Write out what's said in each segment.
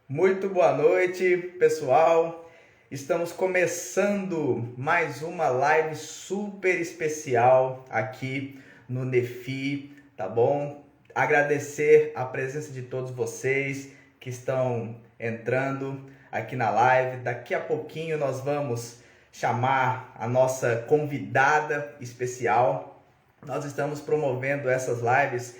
Muito boa noite, pessoal. Estamos começando mais uma live super especial aqui no Nefi, tá bom? Agradecer a presença de todos vocês que estão entrando aqui na live. Daqui a pouquinho nós vamos chamar a nossa convidada especial. Nós estamos promovendo essas lives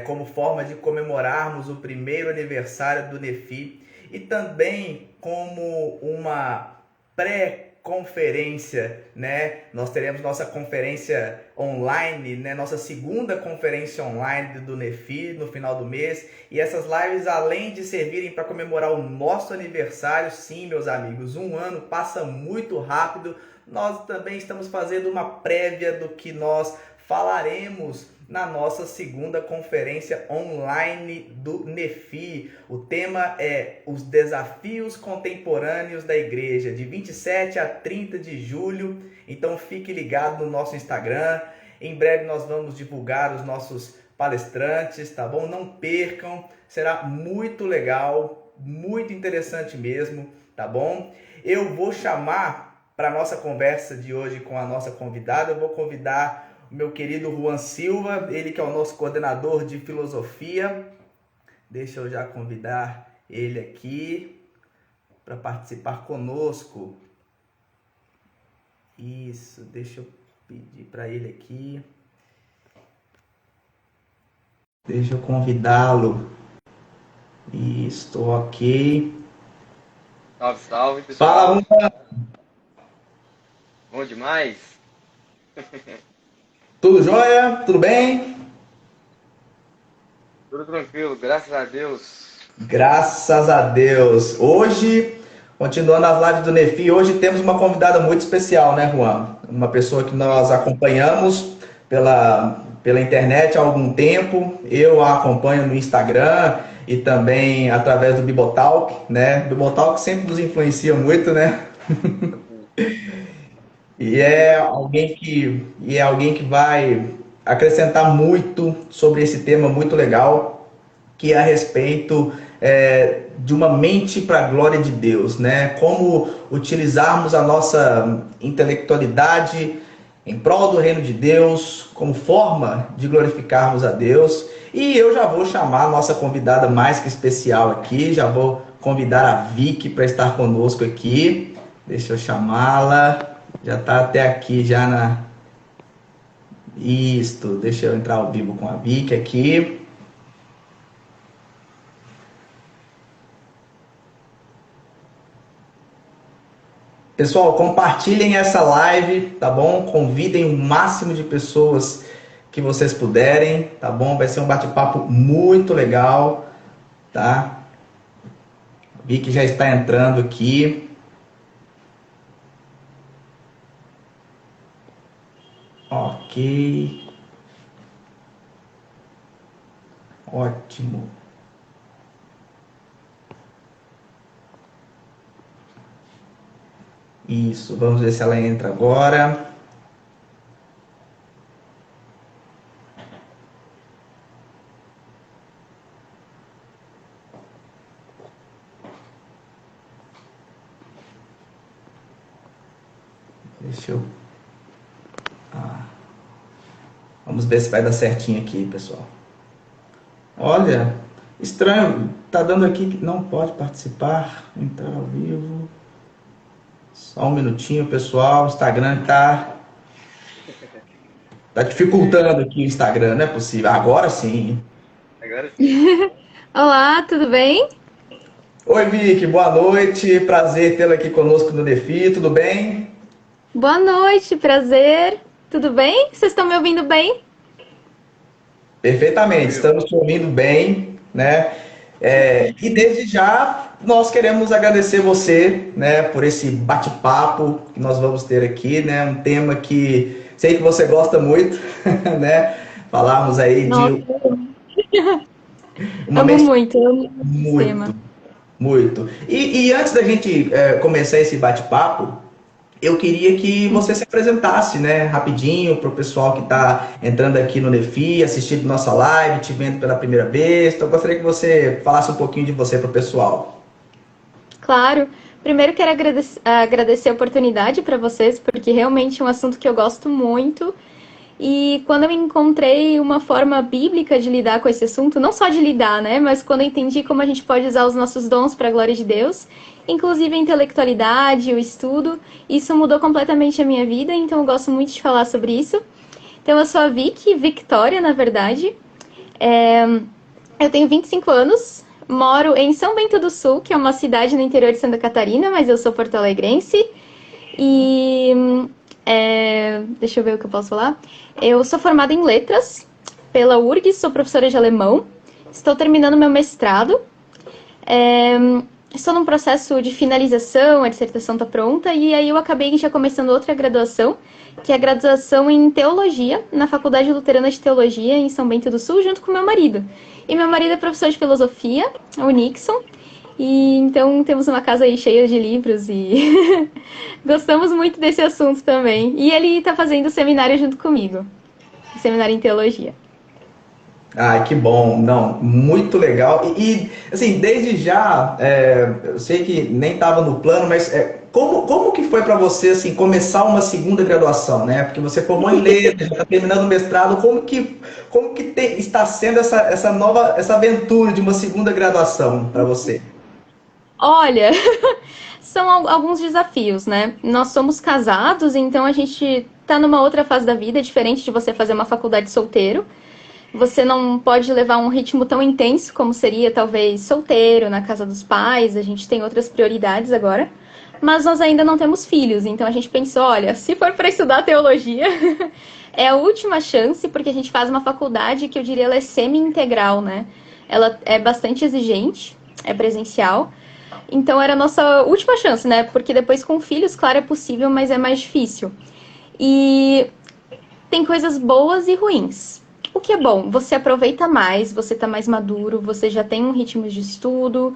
como forma de comemorarmos o primeiro aniversário do Nefi e também como uma pré-conferência, né? Nós teremos nossa conferência online, né? Nossa segunda conferência online do Nefi no final do mês. E essas lives, além de servirem para comemorar o nosso aniversário, sim, meus amigos, um ano passa muito rápido. Nós também estamos fazendo uma prévia do que nós falaremos na nossa segunda conferência online do Nefi. O tema é os desafios contemporâneos da igreja, de 27 a 30 de julho. Então fique ligado no nosso Instagram. Em breve nós vamos divulgar os nossos palestrantes, tá bom? Não percam, será muito legal, muito interessante mesmo, tá bom? Eu vou chamar para a nossa conversa de hoje com a nossa convidada, eu vou convidar o meu querido Juan Silva, ele que é o nosso coordenador de filosofia. Deixa eu já convidar ele aqui para participar conosco. Isso, deixa eu pedir para ele aqui. Deixa eu convidá-lo. Isso, ok. Salve, salve, pessoal. Fala, Juan. Bom demais? Tudo jóia? Tudo bem? Tudo tranquilo, graças a Deus. Graças a Deus. Hoje, continuando as lives do Nefi, hoje temos uma convidada muito especial, né, Juan? Uma pessoa que nós acompanhamos pela internet há algum tempo. Eu a acompanho no Instagram e também através do Bibotalk, né? Bibotalk sempre nos influencia muito, né? E é alguém que vai acrescentar muito sobre esse tema muito legal, que é a respeito de uma mente para a glória de Deus, né? Como utilizarmos a nossa intelectualidade em prol do reino de Deus, como forma de glorificarmos a Deus. E eu já vou chamar a nossa convidada mais que especial aqui, já vou convidar a Vicky para estar conosco aqui. Deixa eu chamá-la. Já está até aqui, já na... Isto, deixa eu entrar ao vivo com a Vicky aqui. Pessoal, compartilhem essa live, tá bom? Convidem o máximo de pessoas que vocês puderem, tá bom? Vai ser um bate-papo muito legal, tá? A Vicky já está entrando aqui. Ok. Ótimo. Isso, vamos ver se ela entra agora. Deixa eu... Vamos ver se vai dar certinho aqui, pessoal. Olha, estranho, tá dando aqui que não pode participar, entrar ao vivo. Só um minutinho, pessoal. O Instagram tá dificultando aqui o Instagram, não é possível. Agora sim. Agora sim. Olá, tudo bem? Oi, Vicky, boa noite. Prazer tê-la aqui conosco no Nefi, tudo bem? Boa noite, prazer. Tudo bem? Vocês estão me ouvindo bem? Perfeitamente, estamos te ouvindo bem, né? E desde já nós queremos agradecer você, né, por esse bate-papo que nós vamos ter aqui, né? Um tema que sei que você gosta muito, né? Falarmos aí Nossa, de uma amo mente muito, amo esse muito, tema. muito. E antes da gente começar esse bate-papo, eu queria que você se apresentasse, né, rapidinho para o pessoal que está entrando aqui no Nefi, assistindo nossa live, te vendo pela primeira vez. Então, eu gostaria que você falasse um pouquinho de você para o pessoal. Claro. Primeiro quero agradecer a oportunidade para vocês, porque realmente é um assunto que eu gosto muito. E quando eu encontrei uma forma bíblica de lidar com esse assunto, não só de lidar, né? Mas quando eu entendi como a gente pode usar os nossos dons para a glória de Deus, inclusive a intelectualidade, o estudo, isso mudou completamente a minha vida, então eu gosto muito de falar sobre isso. Então eu sou a Victoria, na verdade. Eu tenho 25 anos, moro em São Bento do Sul, que é uma cidade no interior de Santa Catarina, mas eu sou porto-alegrense. E deixa eu ver o que eu posso falar. Eu sou formada em letras pela URGS, sou professora de alemão. Estou terminando meu mestrado. Estou num processo de finalização, a dissertação está pronta. E aí eu acabei já começando outra graduação, que é a graduação em Teologia, na Faculdade Luterana de Teologia, em São Bento do Sul, junto com meu marido. E meu marido é professor de filosofia, o Nixon. E então temos uma casa aí cheia de livros e gostamos muito desse assunto também. E ele está fazendo seminário junto comigo, seminário em teologia. Ah, que bom, não, muito legal. Assim, desde já, eu sei que nem estava no plano, mas como que foi para você assim começar uma segunda graduação, né? Porque você formou em letras, já está terminando o mestrado. Como que está sendo essa aventura de uma segunda graduação para você? Olha, são alguns desafios, né? Nós somos casados, então a gente tá numa outra fase da vida, diferente de você fazer uma faculdade solteiro. Você não pode levar um ritmo tão intenso como seria, talvez, solteiro, na casa dos pais. A gente tem outras prioridades agora. Mas nós ainda não temos filhos, então a gente pensou, olha, se for para estudar teologia, é a última chance, porque a gente faz uma faculdade que eu diria ela é semi-integral, né? Ela é bastante exigente, é presencial. Então era a nossa última chance, né? Porque depois com filhos, claro, é possível, mas é mais difícil. E tem coisas boas e ruins. O que é bom? Você aproveita mais, você tá mais maduro, você já tem um ritmo de estudo,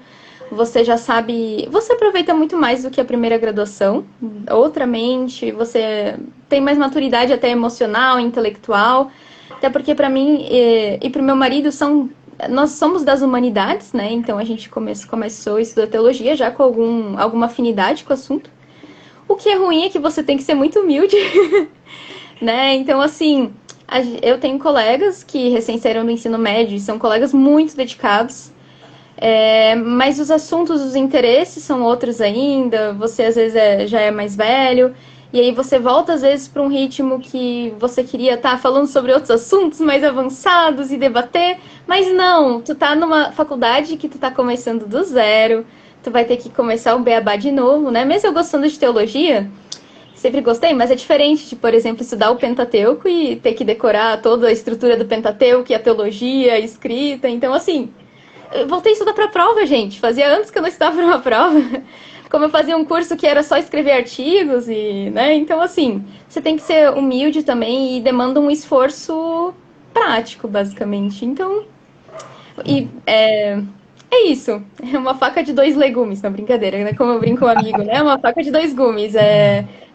você já sabe... Você aproveita muito mais do que a primeira graduação, outra mente, você tem mais maturidade até emocional, intelectual. Até porque para mim e para o meu marido nós somos das humanidades, né? Então a gente começou a estudar teologia já com alguma afinidade com o assunto. O que é ruim é que você tem que ser muito humilde, né? Então, assim, eu tenho colegas que recém saíram do ensino médio e são colegas muito dedicados, mas os assuntos, os interesses são outros ainda. Você às vezes já é mais velho. E aí você volta, às vezes, para um ritmo que você queria estar falando sobre outros assuntos mais avançados e debater. Mas não, tu tá numa faculdade que tu tá começando do zero. Tu vai ter que começar o beabá de novo, né? Mesmo eu gostando de teologia, sempre gostei, mas é diferente de, por exemplo, estudar o Pentateuco e ter que decorar toda a estrutura do Pentateuco e a teologia, a escrita. Então, assim, eu voltei a estudar para a prova, gente. Fazia anos que eu não estudava para uma prova. Como eu fazia um curso que era só escrever artigos e, né? Então, assim, você tem que ser humilde também e demanda um esforço prático, basicamente. Então, é isso. É uma faca de dois legumes, não, brincadeira, né? Como eu brinco com um amigo, né? É uma faca de dois gumes.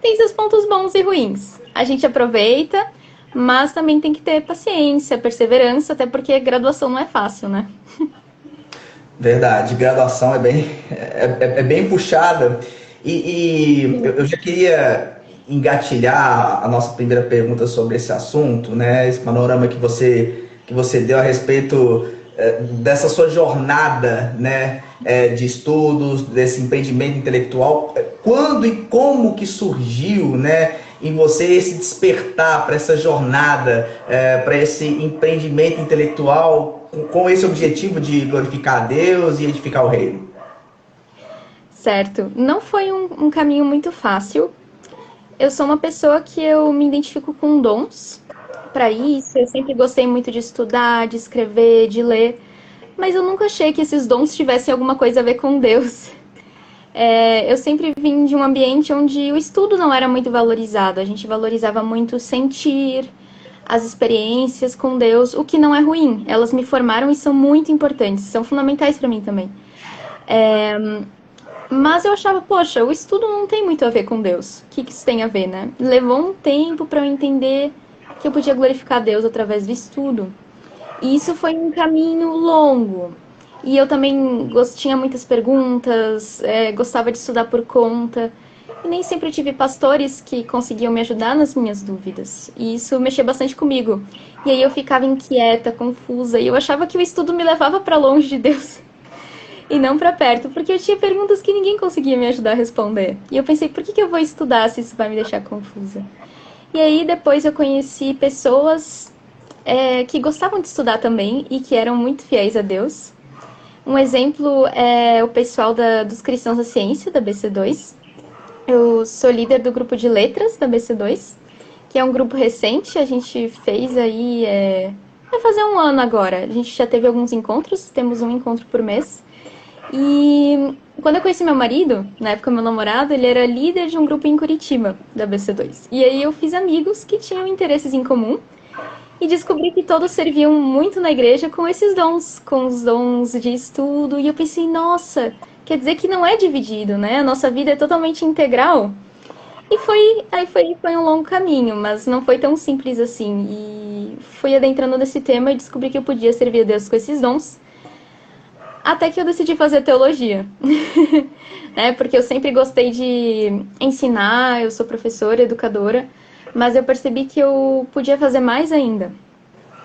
Tem seus pontos bons e ruins. A gente aproveita, mas também tem que ter paciência, perseverança, até porque graduação não é fácil, né? Verdade, graduação é bem puxada. Eu já queria engatilhar a nossa primeira pergunta sobre esse assunto, né? Esse panorama que você deu a respeito dessa sua jornada, né? De estudos, desse empreendimento intelectual. Quando e como que surgiu, né? Em você esse despertar para essa jornada, para esse empreendimento intelectual com esse objetivo de glorificar a Deus e edificar o reino? Certo. Não foi um caminho muito fácil. Eu sou uma pessoa que eu me identifico com dons para isso. Eu sempre gostei muito de estudar, de escrever, de ler. Mas eu nunca achei que esses dons tivessem alguma coisa a ver com Deus. Eu sempre vim de um ambiente onde o estudo não era muito valorizado. A gente valorizava muito sentir, as experiências com Deus, o que não é ruim. Elas me formaram e são muito importantes, são fundamentais para mim também. Mas eu achava, poxa, o estudo não tem muito a ver com Deus. O que isso tem a ver, né? Levou um tempo para eu entender que eu podia glorificar Deus através do estudo. E isso foi um caminho longo. E eu também tinha muitas perguntas, gostava de estudar por conta. E nem sempre eu tive pastores que conseguiam me ajudar nas minhas dúvidas. E isso mexia bastante comigo. E aí eu ficava inquieta, confusa. E eu achava que o estudo me levava para longe de Deus e não para perto. Porque eu tinha perguntas que ninguém conseguia me ajudar a responder. E eu pensei, por que eu vou estudar se isso vai me deixar confusa? E aí depois eu conheci pessoas que gostavam de estudar também e que eram muito fiéis a Deus. Um exemplo é o pessoal dos Cristãos da Ciência, da BC2. Eu sou líder do grupo de letras da BC2, que é um grupo recente. A gente fez aí... vai fazer um ano agora. A gente já teve alguns encontros, temos um encontro por mês. E quando eu conheci meu marido, na época meu namorado, ele era líder de um grupo em Curitiba, da BC2. E aí eu fiz amigos que tinham interesses em comum. E descobri que todos serviam muito na igreja com esses dons, com os dons de estudo. E eu pensei, nossa, quer dizer que não é dividido, né? A nossa vida é totalmente integral. E foi um longo caminho, mas não foi tão simples assim. E fui adentrando nesse tema e descobri que eu podia servir a Deus com esses dons. Até que eu decidi fazer teologia. Né? Porque eu sempre gostei de ensinar, eu sou professora, educadora. Mas eu percebi que eu podia fazer mais ainda,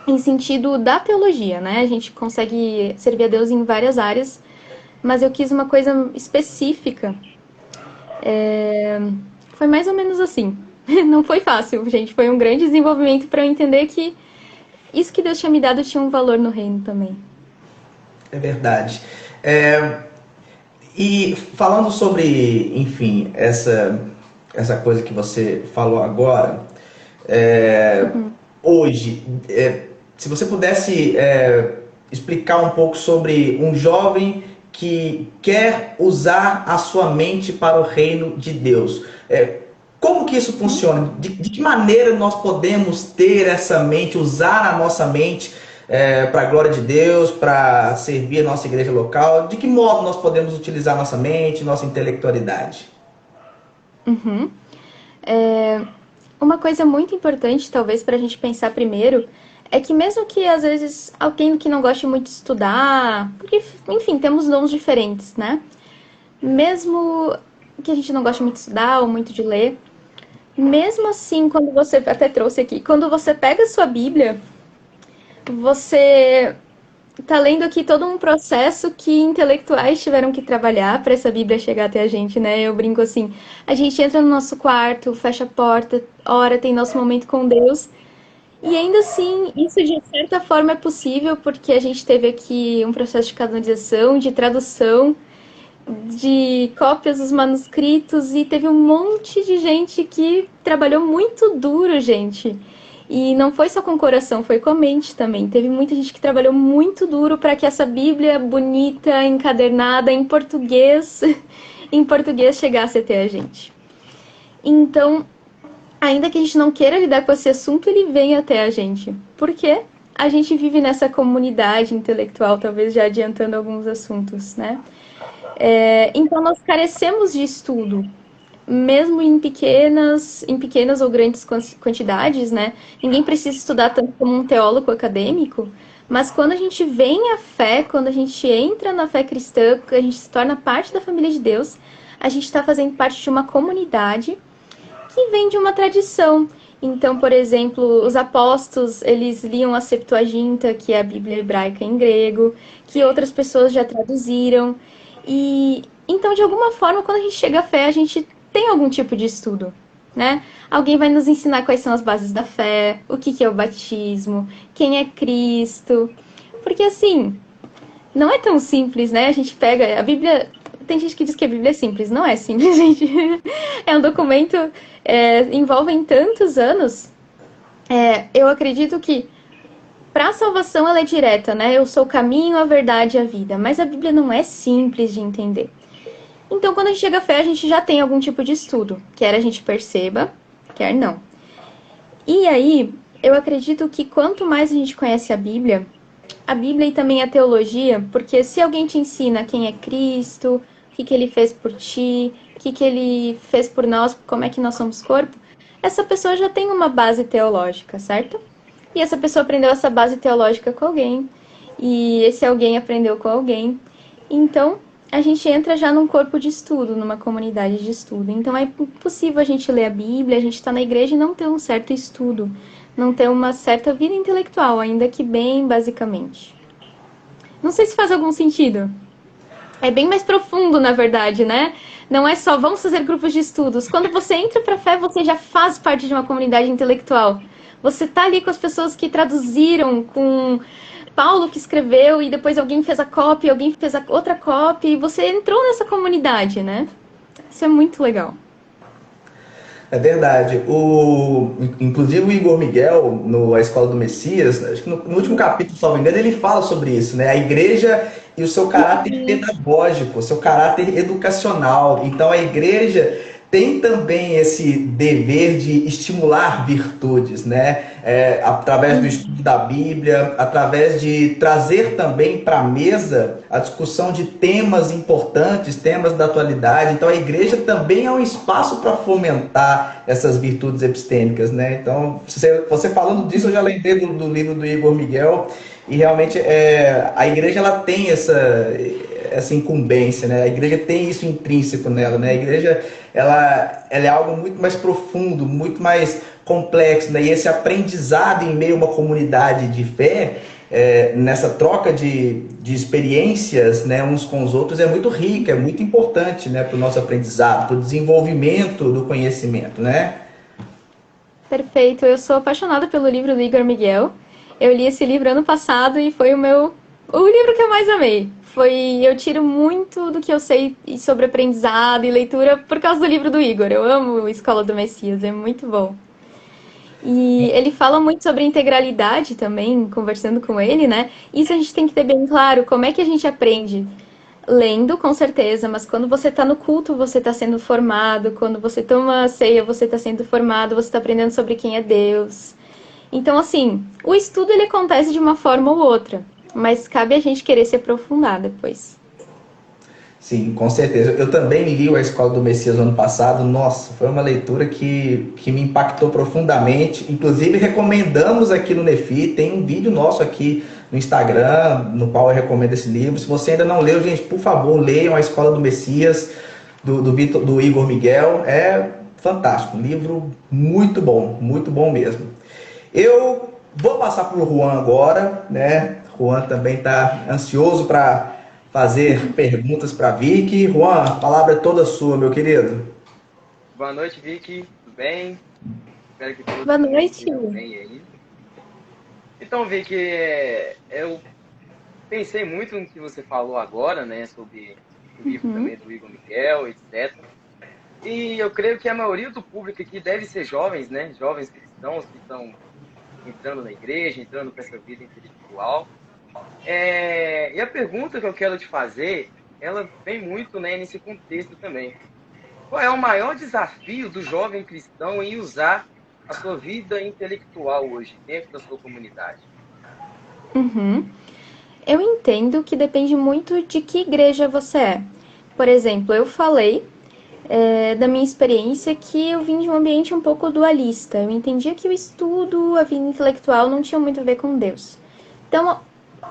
em sentido da teologia, né? A gente consegue servir a Deus em várias áreas, mas eu quis uma coisa específica. Foi mais ou menos assim. Não foi fácil, gente. Foi um grande desenvolvimento para eu entender que isso que Deus tinha me dado tinha um valor no reino também. É verdade. E falando sobre, enfim, essa coisa que você falou agora, hoje, se você pudesse explicar um pouco sobre um jovem que quer usar a sua mente para o reino de Deus, como que isso funciona? De que maneira nós podemos ter essa mente, usar a nossa mente para a glória de Deus, para servir a nossa igreja local? De que modo nós podemos utilizar nossa mente, nossa intelectualidade? Uhum. Uma coisa muito importante, talvez, para a gente pensar primeiro, é que mesmo que, às vezes, alguém que não goste muito de estudar, porque, enfim, temos dons diferentes, né? Mesmo que a gente não goste muito de estudar ou muito de ler, mesmo assim, quando você, até trouxe aqui, quando você pega a sua Bíblia, você tá lendo aqui todo um processo que intelectuais tiveram que trabalhar para essa Bíblia chegar até a gente, né? Eu brinco assim, a gente entra no nosso quarto, fecha a porta, ora, tem nosso momento com Deus, e ainda assim, isso de certa forma é possível porque a gente teve aqui um processo de canonização, de tradução, de cópias dos manuscritos, e teve um monte de gente que trabalhou muito duro, gente. E não foi só com o coração, foi com a mente também. Teve muita gente que trabalhou muito duro para que essa Bíblia bonita, encadernada, em português chegasse até a gente. Então, ainda que a gente não queira lidar com esse assunto, ele vem até a gente. Por quê? A gente vive nessa comunidade intelectual, talvez já adiantando alguns assuntos, né? Então, nós carecemos de estudo. Mesmo em pequenas ou grandes quantidades, né? Ninguém precisa estudar tanto como um teólogo acadêmico, mas quando a gente vem à fé, quando a gente entra na fé cristã, a gente se torna parte da família de Deus, a gente está fazendo parte de uma comunidade que vem de uma tradição. Então, por exemplo, os apóstolos, eles liam a Septuaginta, que é a Bíblia hebraica em grego, que outras pessoas já traduziram. E então, de alguma forma, quando a gente chega à fé, a gente tem algum tipo de estudo, né? Alguém vai nos ensinar quais são as bases da fé, o que é o batismo, quem é Cristo. Porque, assim, não é tão simples, né? A gente pega a Bíblia... Tem gente que diz que a Bíblia é simples. Não é simples, gente. É um documento... envolve tantos anos. Eu acredito que para a salvação ela é direta, né? Eu sou o caminho, a verdade e a vida. Mas a Bíblia não é simples de entender. Então, quando a gente chega à fé, a gente já tem algum tipo de estudo. Quer a gente perceba, quer não. E aí, eu acredito que quanto mais a gente conhece a Bíblia e também a teologia, porque se alguém te ensina quem é Cristo, o que ele fez por ti, o que ele fez por nós, como é que nós somos corpo, essa pessoa já tem uma base teológica, certo? E essa pessoa aprendeu essa base teológica com alguém. e esse alguém aprendeu com alguém. Então, a gente entra já num corpo de estudo, numa comunidade de estudo. Então, é possível a gente ler a Bíblia, a gente está na igreja e não ter um certo estudo, não ter uma certa vida intelectual, ainda que bem basicamente. Não sei se faz algum sentido. É bem mais profundo, na verdade, né? Não é só vamos fazer grupos de estudos. Quando você entra para a fé, você já faz parte de uma comunidade intelectual. Você tá ali com as pessoas que traduziram, com Paulo que escreveu e depois alguém fez a cópia, alguém fez a outra cópia e você entrou nessa comunidade, né? Isso é muito legal. É verdade. Inclusive o Igor Miguel, no A Escola do Messias, acho que no último capítulo, se não me engano, ele fala sobre isso, né? A igreja e o seu caráter pedagógico, o seu caráter educacional. Então a igreja tem também esse dever de estimular virtudes, né? Através do estudo da Bíblia, através de trazer também para a mesa a discussão de temas importantes, temas da atualidade. Então a igreja também é um espaço para fomentar essas virtudes epistêmicas, né? Então, você falando disso, eu já lembrei do livro do Igor Miguel, e realmente a igreja ela tem essa incumbência, né? A igreja tem isso intrínseco nela, né? A igreja ela é algo muito mais profundo, muito mais complexo, né? E esse aprendizado em meio a uma comunidade de fé, nessa troca de experiências, né, uns com os outros, é muito rica, é muito importante, né, para o nosso aprendizado, para o desenvolvimento do conhecimento, né? Perfeito. Eu sou apaixonada pelo livro do Igor Miguel. Eu li esse livro ano passado e foi o livro que eu mais amei. Eu tiro muito do que eu sei sobre aprendizado e leitura por causa do livro do Igor. Eu amo Escola do Messias, é muito bom. E ele fala muito sobre integralidade também, conversando com ele, né? Isso a gente tem que ter bem claro, como é que a gente aprende? Lendo, com certeza, mas quando você está no culto, você está sendo formado, quando você toma a ceia, você está sendo formado, você está aprendendo sobre quem é Deus. Então, assim, o estudo ele acontece de uma forma ou outra, mas cabe a gente querer se aprofundar depois. Sim, com certeza. Eu também li A Escola do Messias no ano passado. Nossa, foi uma leitura que me impactou profundamente. Inclusive, recomendamos aqui no Nefi. Tem um vídeo nosso aqui no Instagram, no qual eu recomendo esse livro. Se você ainda não leu, gente, por favor, leiam A Escola do Messias, do Igor Miguel. É fantástico. Um livro muito bom mesmo. Eu vou passar para o Juan agora, né? Juan também está ansioso para fazer perguntas para Vicky. Juan, a palavra é toda sua, meu querido. Boa noite, Vicky. Tudo bem? Espero que todos Boa noite. estejam bem aí. Então, Vicky, eu pensei muito no que você falou agora, né? Sobre o livro também do Igor Miguel, etc. E eu creio que a maioria do público aqui deve ser jovens, né? Jovens cristãos que estão entrando na igreja, entrando para essa vida intelectual. E a pergunta que eu quero te fazer, ela vem muito, né, nesse contexto também. Qual é o maior desafio do jovem cristão em usar a sua vida intelectual hoje, dentro da sua comunidade? Eu entendo que depende muito de que igreja você é. Por exemplo, eu falei da minha experiência que eu vim de um ambiente um pouco dualista. Eu entendia que o estudo, a vida intelectual não tinha muito a ver com Deus. Então,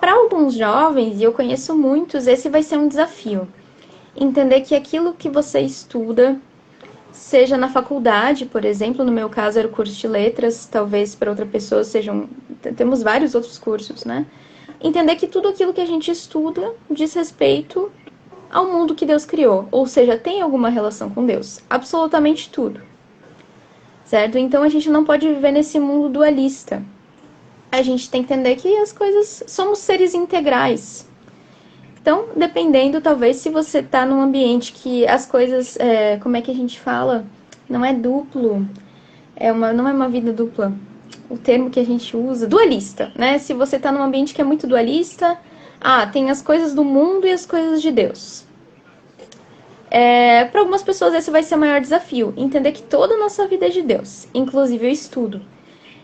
para alguns jovens, e eu conheço muitos, esse vai ser um desafio. Entender que aquilo que você estuda, seja na faculdade, por exemplo, no meu caso era o curso de letras, talvez para outra pessoa temos vários outros cursos, né? Entender que tudo aquilo que a gente estuda diz respeito ao mundo que Deus criou, ou seja, tem alguma relação com Deus, absolutamente tudo, certo? Então a gente não pode viver nesse mundo dualista. A gente tem que entender que as coisas, somos seres integrais. Então, dependendo, talvez, se você está num ambiente que as coisas, como é que a gente fala? Não é duplo, não é uma vida dupla. O termo que a gente usa, dualista, né? Se você está num ambiente que é muito dualista, tem as coisas do mundo e as coisas de Deus. Para algumas pessoas esse vai ser o maior desafio, entender que toda a nossa vida é de Deus, inclusive o estudo.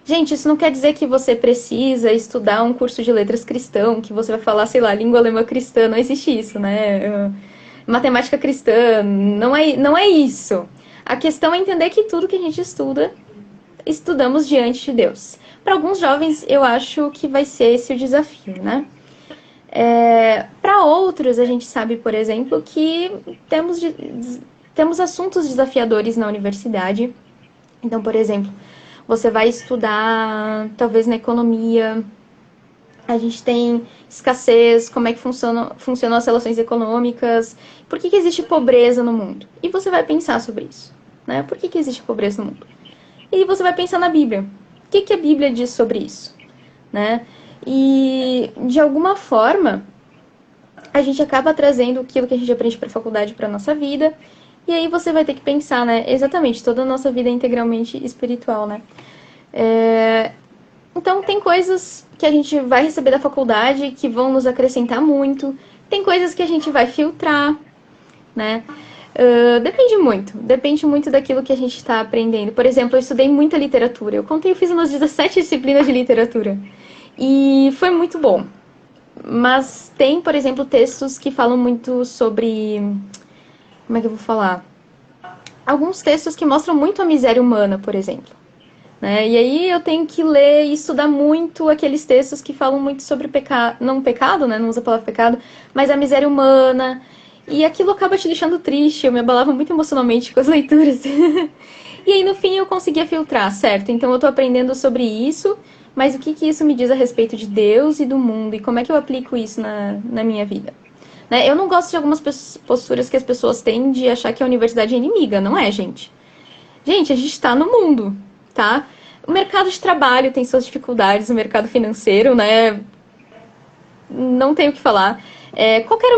Gente, isso não quer dizer que você precisa estudar um curso de letras cristão, que você vai falar, sei lá, língua alemã cristã, não existe isso, né? Matemática cristã, não é isso. A questão é entender que tudo que a gente estuda, estudamos diante de Deus. Para alguns jovens, eu acho que vai ser esse o desafio, né? Para outros, a gente sabe, por exemplo, que temos assuntos desafiadores na universidade. Então, por exemplo, você vai estudar, talvez na economia, a gente tem escassez, como é que funcionam as relações econômicas, por que existe pobreza no mundo? E você vai pensar sobre isso, né? Por que existe pobreza no mundo? E você vai pensar na Bíblia. O que a Bíblia diz sobre isso, né? E, de alguma forma, a gente acaba trazendo aquilo que a gente aprende para a faculdade para a nossa vida. E aí você vai ter que pensar, né? Exatamente, toda a nossa vida é integralmente espiritual, né? Então, tem coisas que a gente vai receber da faculdade que vão nos acrescentar muito. Tem coisas que a gente vai filtrar, né? Depende muito daquilo que a gente está aprendendo. Por exemplo, eu estudei muita literatura. Eu fiz umas 17 disciplinas de literatura. E foi muito bom. Mas tem, por exemplo, textos que falam muito sobre... Como é que eu vou falar? Alguns textos que mostram muito a miséria humana, por exemplo. Né? E aí eu tenho que ler e estudar muito aqueles textos que falam muito sobre pecado, não pecado, né? Não usa a palavra pecado, mas a miséria humana. E aquilo acaba te deixando triste, eu me abalava muito emocionalmente com as leituras. E aí no fim eu conseguia filtrar, certo? Então eu tô aprendendo sobre isso, mas o que isso me diz a respeito de Deus e do mundo? E como é que eu aplico isso na minha vida? Né? Eu não gosto de algumas posturas que as pessoas têm de achar que a universidade é inimiga, não é, gente? Gente, a gente tá no mundo, tá? O mercado de trabalho tem suas dificuldades, o mercado financeiro, né? Não tenho o que falar. Qualquer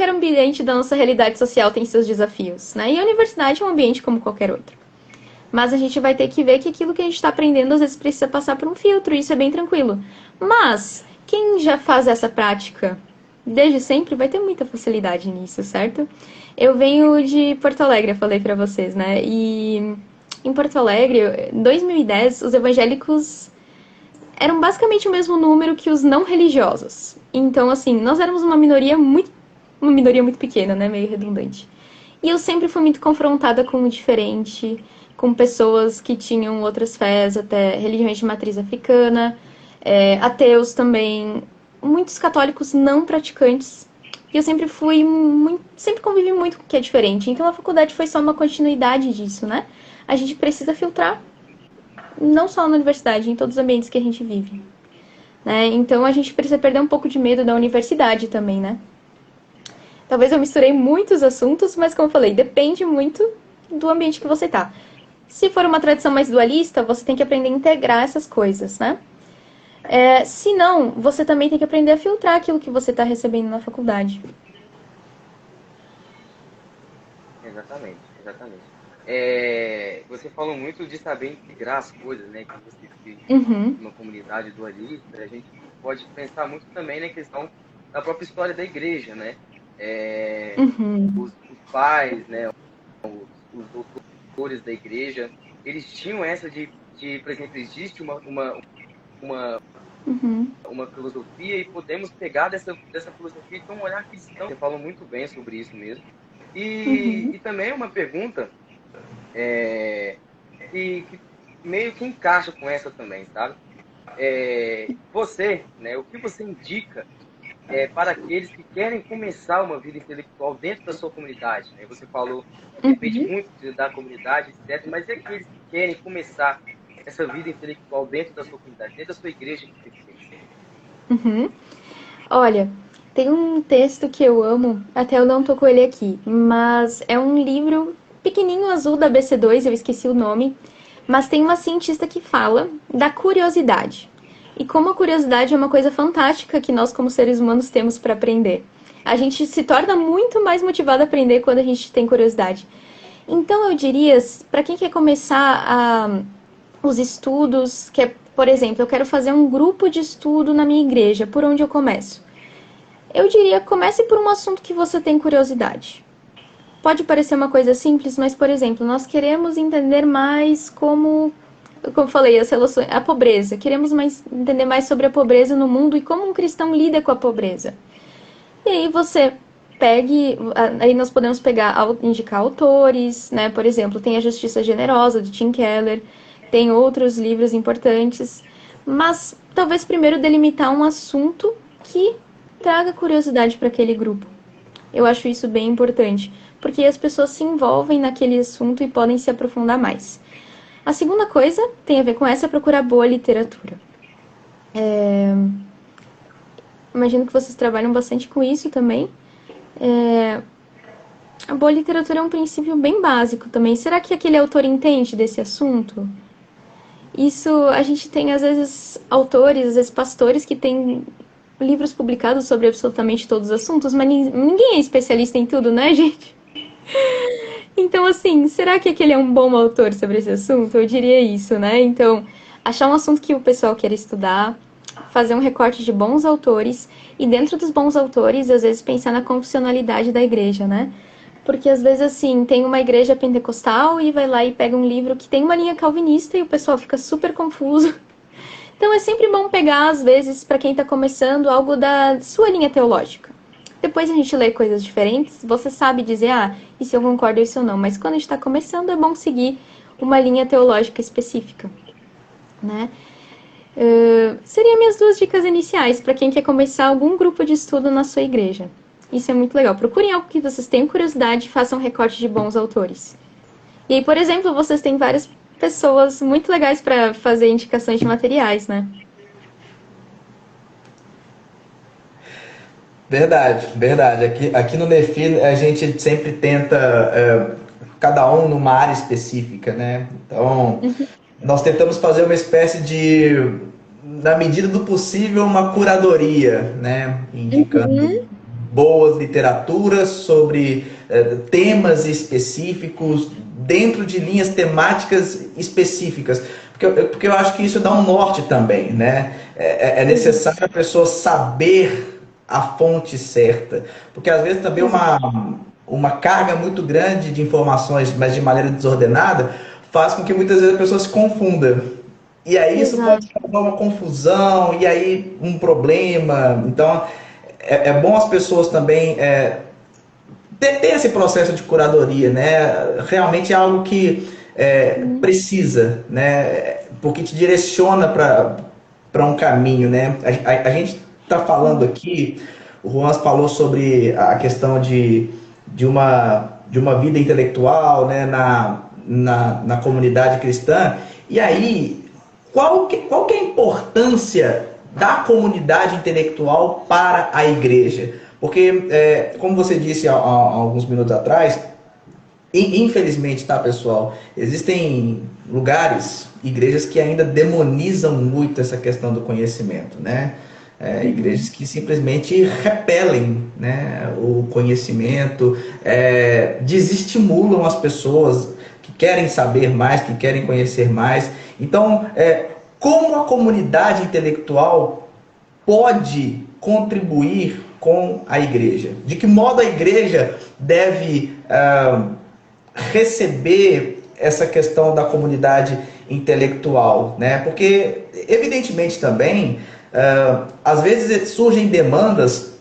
ambiente da nossa realidade social tem seus desafios, né? E a universidade é um ambiente como qualquer outro. Mas a gente vai ter que ver que aquilo que a gente está aprendendo às vezes precisa passar por um filtro, e isso é bem tranquilo. Mas quem já faz essa prática desde sempre vai ter muita facilidade nisso, certo? Eu venho de Porto Alegre, eu falei pra vocês, né? E em Porto Alegre, em 2010, os evangélicos eram basicamente o mesmo número que os não religiosos. Então, assim, nós éramos uma minoria muito pequena, né? Meio redundante. E eu sempre fui muito confrontada com o diferente, com pessoas que tinham outras fés, até religiões de matriz africana, ateus também, muitos católicos não praticantes. E eu sempre sempre convivi muito com o que é diferente. Então a faculdade foi só uma continuidade disso, né? A gente precisa filtrar, não só na universidade, em todos os ambientes que a gente vive. Né? Então a gente precisa perder um pouco de medo da universidade também, né? Talvez eu misturei muitos assuntos, mas como eu falei, depende muito do ambiente que você tá. Se for uma tradição mais dualista, você tem que aprender a integrar essas coisas, né? Se não, você também tem que aprender a filtrar aquilo que você está recebendo na faculdade. Exatamente. Você falou muito de saber integrar as coisas, né? Que você vive numa comunidade dualista. A gente pode pensar muito também na questão da própria história da igreja, né? Os pais, né? Os doutores da igreja, eles tinham essa de por exemplo, existe uma filosofia e podemos pegar dessa filosofia e ter um olhar cristão. Você falou muito bem sobre isso mesmo. E também uma pergunta que meio que encaixa com essa também, sabe? Você, né, o que você indica para aqueles que querem começar uma vida intelectual dentro da sua comunidade? Né? Você falou, depende muito da comunidade, etc. Mas e aqueles que querem começar essa vida intelectual dentro da sua comunidade, dentro da sua igreja que você fez? Olha, tem um texto que eu amo, até eu não tô com ele aqui, mas é um livro pequenininho azul da BC2, eu esqueci o nome, mas tem uma cientista que fala da curiosidade. E como a curiosidade é uma coisa fantástica que nós, como seres humanos, temos para aprender. A gente se torna muito mais motivado a aprender quando a gente tem curiosidade. Então, eu diria, para quem quer começar os estudos, por exemplo, eu quero fazer um grupo de estudo na minha igreja, por onde eu começo? Eu diria, comece por um assunto que você tem curiosidade. Pode parecer uma coisa simples, mas, por exemplo, nós queremos entender mais como eu falei, as relações, a pobreza. Queremos entender mais sobre a pobreza no mundo e como um cristão lida com a pobreza. E aí você aí nós podemos indicar autores, né? Por exemplo, tem A Justiça Generosa, de Tim Keller, tem outros livros importantes, mas talvez primeiro delimitar um assunto que traga curiosidade para aquele grupo. Eu acho isso bem importante, porque as pessoas se envolvem naquele assunto e podem se aprofundar mais. A segunda coisa tem a ver com essa, é procurar boa literatura. Imagino que vocês trabalham bastante com isso também. A boa literatura é um princípio bem básico também. Será que aquele autor entende desse assunto? Isso, a gente tem, às vezes, autores, às vezes pastores que têm livros publicados sobre absolutamente todos os assuntos, mas ninguém é especialista em tudo, né, gente? Então, assim, será que aquele é um bom autor sobre esse assunto? Eu diria isso, né? Então, achar um assunto que o pessoal quer estudar, fazer um recorte de bons autores, e dentro dos bons autores, às vezes, pensar na confessionalidade da igreja, né? Porque, às vezes, assim, tem uma igreja pentecostal e vai lá e pega um livro que tem uma linha calvinista e o pessoal fica super confuso. Então, é sempre bom pegar, às vezes, para quem está começando, algo da sua linha teológica. Depois a gente lê coisas diferentes, você sabe dizer, isso eu concordo, isso eu não. Mas quando a gente está começando, é bom seguir uma linha teológica específica, né? Seriam minhas 2 dicas iniciais para quem quer começar algum grupo de estudo na sua igreja. Isso é muito legal. Procurem algo que vocês tenham curiosidade e façam um recorte de bons autores. E aí, por exemplo, vocês têm várias pessoas muito legais para fazer indicações de materiais, né? Verdade, verdade. Aqui no Nefi a gente sempre tenta, cada um numa área específica, né? Então, nós tentamos fazer uma espécie de, na medida do possível, uma curadoria, né? Indicando boas literaturas sobre temas específicos, dentro de linhas temáticas específicas. Porque eu acho que isso dá um norte também, né? É necessário a pessoa saber a fonte certa, porque às vezes também uma carga muito grande de informações, mas de maneira desordenada, faz com que muitas vezes a pessoa se confunda. E aí isso pode causar uma confusão, e aí um problema. Então, é bom as pessoas também ter esse processo de curadoria, né? Realmente é algo que precisa, né? Porque te direciona para um caminho, né? A gente está falando aqui, o Juan falou sobre a questão de uma vida intelectual, né, na comunidade cristã. E aí, qual que é a importância da comunidade intelectual para a igreja? Porque, como você disse há alguns minutos atrás, infelizmente, tá, pessoal, existem lugares, igrejas que ainda demonizam muito essa questão do conhecimento, né? Igrejas que simplesmente repelem, né, o conhecimento, desestimulam as pessoas que querem saber mais, que querem conhecer mais. Então, como a comunidade intelectual pode contribuir com a igreja? De que modo a igreja deve receber essa questão da comunidade intelectual, né? Porque, evidentemente, também às vezes surgem demandas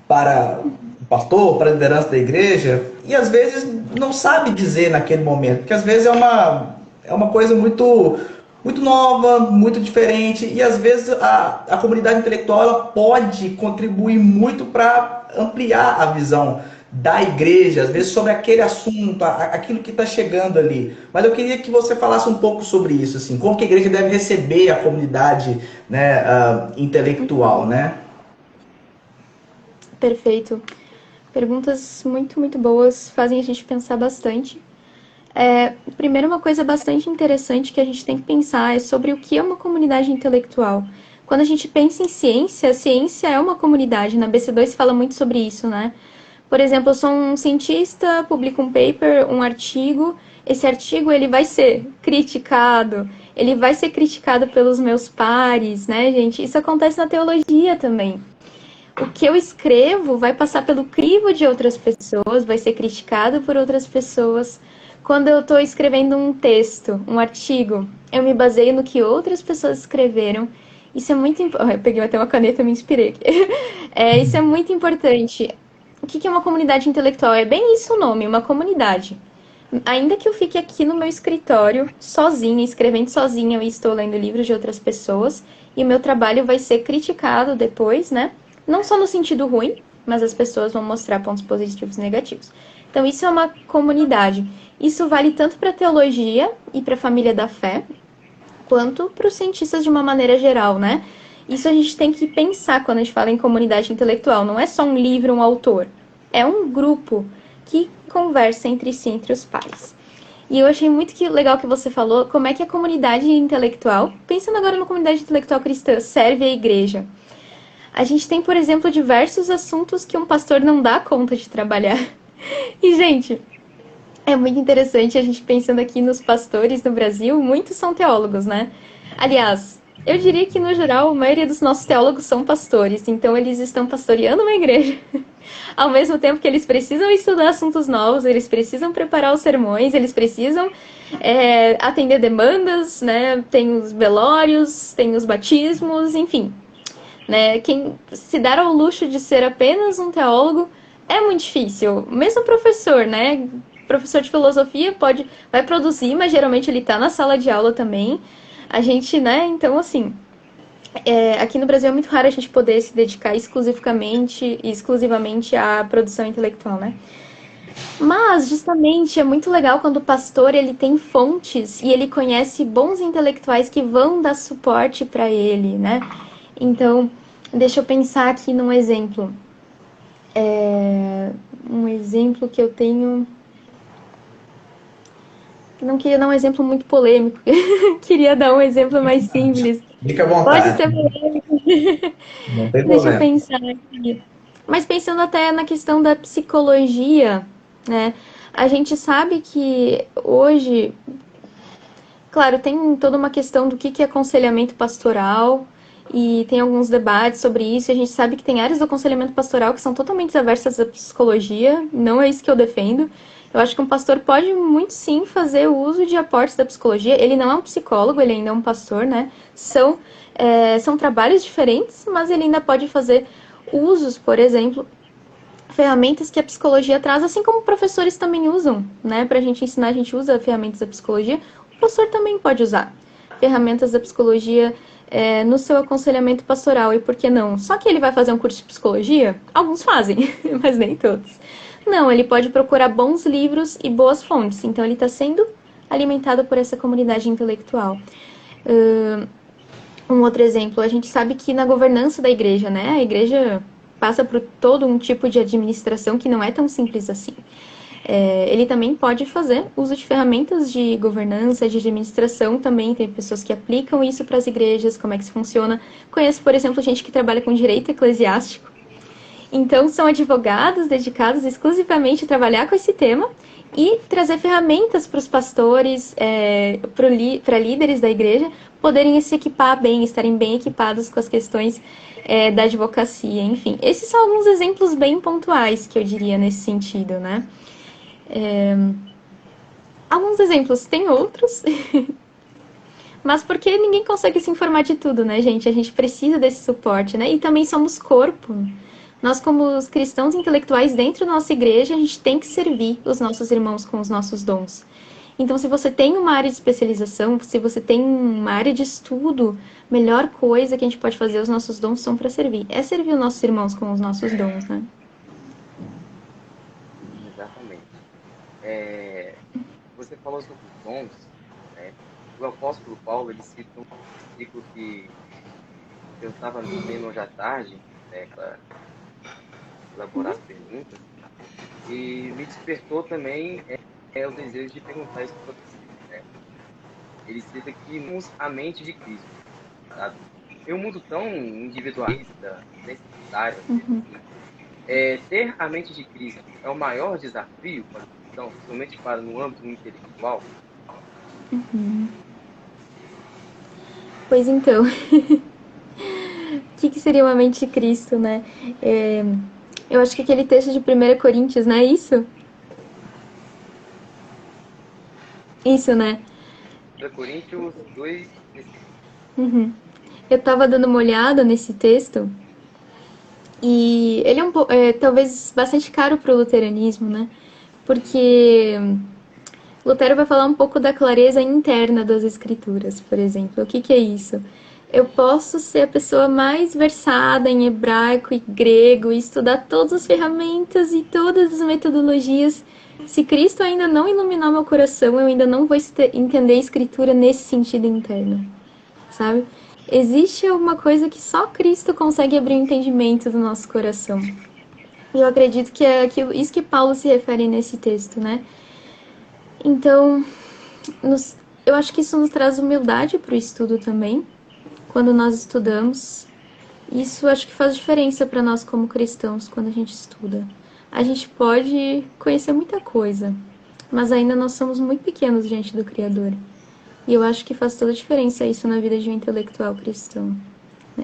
para o pastor, para a liderança da igreja, e às vezes não sabe dizer naquele momento, porque às vezes é uma coisa muito, muito nova, muito diferente, e às vezes a comunidade intelectual ela pode contribuir muito para ampliar a visão da igreja, às vezes sobre aquele assunto, aquilo que está chegando ali. Mas eu queria que você falasse um pouco sobre isso, assim, como que a igreja deve receber a comunidade, né, intelectual, né? Perfeito. Perguntas muito, muito boas, fazem a gente pensar bastante. Primeiro, uma coisa bastante interessante que a gente tem que pensar é sobre o que é uma comunidade intelectual. Quando a gente pensa em ciência, a ciência é uma comunidade. Na BC2 fala muito sobre isso, né? Por exemplo, eu sou um cientista, publico um paper, um artigo. Esse artigo ele vai ser criticado, ele vai ser criticado pelos meus pares, né, gente? Isso acontece na teologia também. O que eu escrevo vai passar pelo crivo de outras pessoas, vai ser criticado por outras pessoas. Quando eu estou escrevendo um texto, um artigo, eu me baseio no que outras pessoas escreveram. Isso é muito importante. Eu peguei até uma caneta e me inspirei aqui. Isso é muito importante. O que é uma comunidade intelectual? É bem isso o nome, uma comunidade. Ainda que eu fique aqui no meu escritório, sozinha, escrevendo sozinha, eu estou lendo livros de outras pessoas, e o meu trabalho vai ser criticado depois, né? Não só no sentido ruim, mas as pessoas vão mostrar pontos positivos e negativos. Então, isso é uma comunidade. Isso vale tanto para a teologia e para a família da fé, quanto para os cientistas de uma maneira geral, né? Isso a gente tem que pensar quando a gente fala em comunidade intelectual. Não é só um livro, um autor. É um grupo que conversa entre si, entre os pares. E eu achei muito legal que você falou como é que a comunidade intelectual, pensando agora na comunidade intelectual cristã, serve à igreja. A gente tem, por exemplo, diversos assuntos que um pastor não dá conta de trabalhar. E, gente, é muito interessante a gente pensando aqui nos pastores no Brasil, muitos são teólogos, né? Aliás, eu diria que, no geral, a maioria dos nossos teólogos são pastores, então eles estão pastoreando uma igreja. Ao mesmo tempo que eles precisam estudar assuntos novos, eles precisam preparar os sermões, eles precisam atender demandas, né? Tem os velórios, tem os batismos, enfim. Né? Quem se dar ao luxo de ser apenas um teólogo é muito difícil. Mesmo professor, né? Professor de filosofia vai produzir, mas geralmente ele está na sala de aula também. A gente, né? Então, assim, aqui no Brasil é muito raro a gente poder se dedicar exclusivamente à produção intelectual, né? Mas, justamente, é muito legal quando o pastor ele tem fontes e ele conhece bons intelectuais que vão dar suporte para ele, né? Então, deixa eu pensar aqui num exemplo. Um exemplo que eu tenho... Não queria dar um exemplo muito polêmico. Queria dar um exemplo mais simples. Fica à vontade. Pode ser polêmico. Não tem Deixa eu problema. pensar aqui. Mas pensando até na questão da psicologia, né? A gente sabe que hoje, claro, tem toda uma questão do que é aconselhamento pastoral e tem alguns debates sobre isso. A gente sabe que tem áreas do aconselhamento pastoral que são totalmente aversas à psicologia. Não é isso que eu defendo. Eu acho que um pastor pode muito sim fazer o uso de aportes da psicologia. Ele não é um psicólogo, ele ainda é um pastor, né? São trabalhos diferentes, mas ele ainda pode fazer usos, por exemplo, ferramentas que a psicologia traz, assim como professores também usam, né? Para a gente ensinar, a gente usa ferramentas da psicologia. O pastor também pode usar ferramentas da psicologia no seu aconselhamento pastoral. E por que não? Só que ele vai fazer um curso de psicologia? Alguns fazem, mas nem todos. Não, ele pode procurar bons livros e boas fontes. Então, ele está sendo alimentado por essa comunidade intelectual. Um outro exemplo, a gente sabe que na governança da igreja, né? A igreja passa por todo um tipo de administração que não é tão simples assim. Ele também pode fazer uso de ferramentas de governança, de administração também. Tem pessoas que aplicam isso para as igrejas, como é que isso funciona. Conheço, por exemplo, gente que trabalha com direito eclesiástico. Então, são advogados dedicados exclusivamente a trabalhar com esse tema e trazer ferramentas para os pastores, para líderes da igreja, poderem se equipar bem, estarem bem equipados com as questões da advocacia, enfim. Esses são alguns exemplos bem pontuais que eu diria nesse sentido, né? Alguns exemplos, tem outros, mas porque ninguém consegue se informar de tudo, né, gente? A gente precisa desse suporte, né? E também somos corpo. Nós, como os cristãos intelectuais dentro da nossa igreja, a gente tem que servir os nossos irmãos com os nossos dons. Então, se você tem uma área de especialização, se você tem uma área de estudo, a melhor coisa que a gente pode fazer, os nossos dons são para servir. É servir os nossos irmãos com os nossos dons, né? Exatamente. Você falou sobre os dons, né? O apóstolo Paulo, ele cita um versículo que eu estava lendo hoje à tarde, né, para elaborar as perguntas, e me despertou também o desejo de perguntar isso para você, né? Ele cita que temos a mente de Cristo, sabe? Em um mundo tão individualista, necessário, ter a mente de Cristo é o maior desafio para a questão, somente para no âmbito intelectual? Pois então, o que seria uma mente de Cristo, né? Eu acho que aquele texto de 1 Coríntios, não é isso? Isso, né? 1 Coríntios 2, Eu estava dando uma olhada nesse texto e ele é talvez bastante caro para o luteranismo, né? Porque Lutero vai falar um pouco da clareza interna das escrituras, por exemplo. O que é isso? Eu posso ser a pessoa mais versada em hebraico e grego e estudar todas as ferramentas e todas as metodologias. Se Cristo ainda não iluminar meu coração, eu ainda não vou entender a escritura nesse sentido interno, sabe? Existe alguma coisa que só Cristo consegue abrir o entendimento do nosso coração. E eu acredito que é isso que Paulo se refere nesse texto, né? Então, eu acho que isso nos traz humildade para o estudo também. Quando nós estudamos, isso acho que faz diferença para nós como cristãos quando a gente estuda. A gente pode conhecer muita coisa, mas ainda nós somos muito pequenos diante do Criador. E eu acho que faz toda a diferença isso na vida de um intelectual cristão.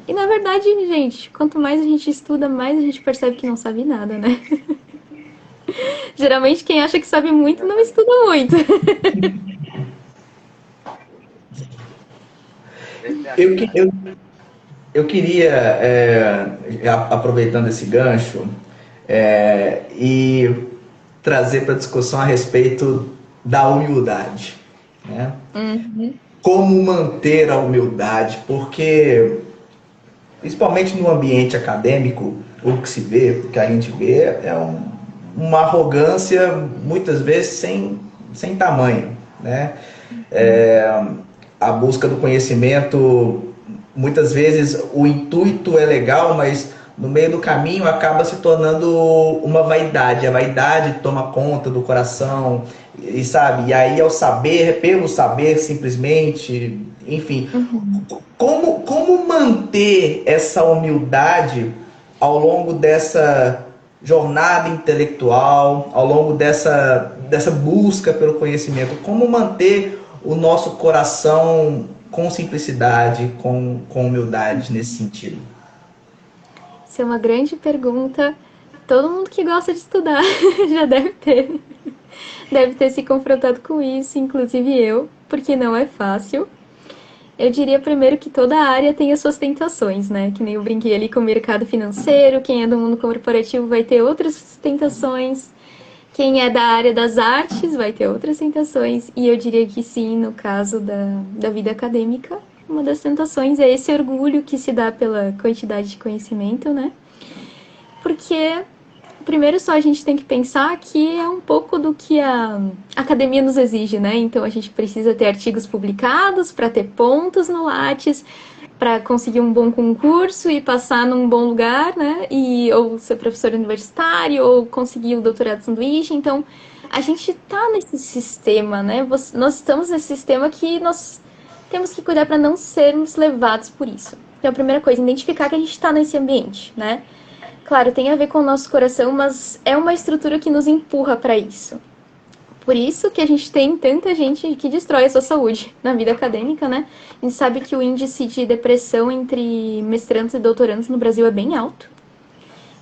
E na verdade, gente, quanto mais a gente estuda, mais a gente percebe que não sabe nada, né? Geralmente quem acha que sabe muito não estuda muito. Eu queria, aproveitando esse gancho, e trazer para discussão a respeito da humildade, né? Uhum. Como manter a humildade, porque principalmente no ambiente acadêmico, o que se vê, o que a gente vê é uma arrogância muitas vezes sem tamanho, né? A busca do conhecimento, muitas vezes o intuito é legal, mas no meio do caminho acaba se tornando uma vaidade. A vaidade toma conta do coração, e sabe? E aí ao saber, pelo saber simplesmente, enfim. Como manter essa humildade ao longo dessa jornada intelectual, ao longo dessa busca pelo conhecimento? Como manter o nosso coração com simplicidade, com humildade nesse sentido? Isso é uma grande pergunta. Todo mundo que gosta de estudar já deve ter se confrontado com isso, inclusive eu, porque não é fácil. Eu diria primeiro que toda área tem as suas tentações, né? Que nem eu brinquei ali com o mercado financeiro, quem é do mundo corporativo vai ter outras tentações, quem é da área das artes vai ter outras tentações, e eu diria que sim, no caso da vida acadêmica, uma das tentações é esse orgulho que se dá pela quantidade de conhecimento, né? Porque primeiro só a gente tem que pensar que é um pouco do que a academia nos exige, né? Então a gente precisa ter artigos publicados para ter pontos no Lattes, para conseguir um bom concurso e passar num bom lugar, né? Ou ser professor universitário, ou conseguir o doutorado sanduíche. Então a gente tá nesse sistema, né? Nós estamos nesse sistema que nós temos que cuidar para não sermos levados por isso. Então a primeira coisa, identificar que a gente está nesse ambiente, né? Claro, tem a ver com o nosso coração, mas é uma estrutura que nos empurra para isso. Por isso que a gente tem tanta gente que destrói a sua saúde na vida acadêmica, né? A gente sabe que o índice de depressão entre mestrandos e doutorandos no Brasil é bem alto.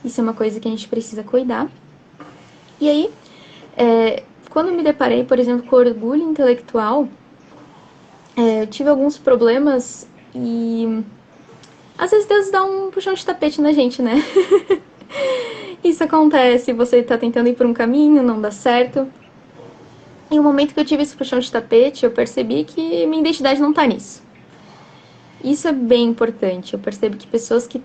Isso é uma coisa que a gente precisa cuidar. E aí, quando me deparei, por exemplo, com orgulho intelectual, eu tive alguns problemas e às vezes Deus dá um puxão de tapete na gente, né? Isso acontece, você tá tentando ir por um caminho, não dá certo. Em um momento que eu tive esse puxão de tapete, eu percebi que minha identidade não tá nisso. Isso é bem importante. Eu percebo que pessoas que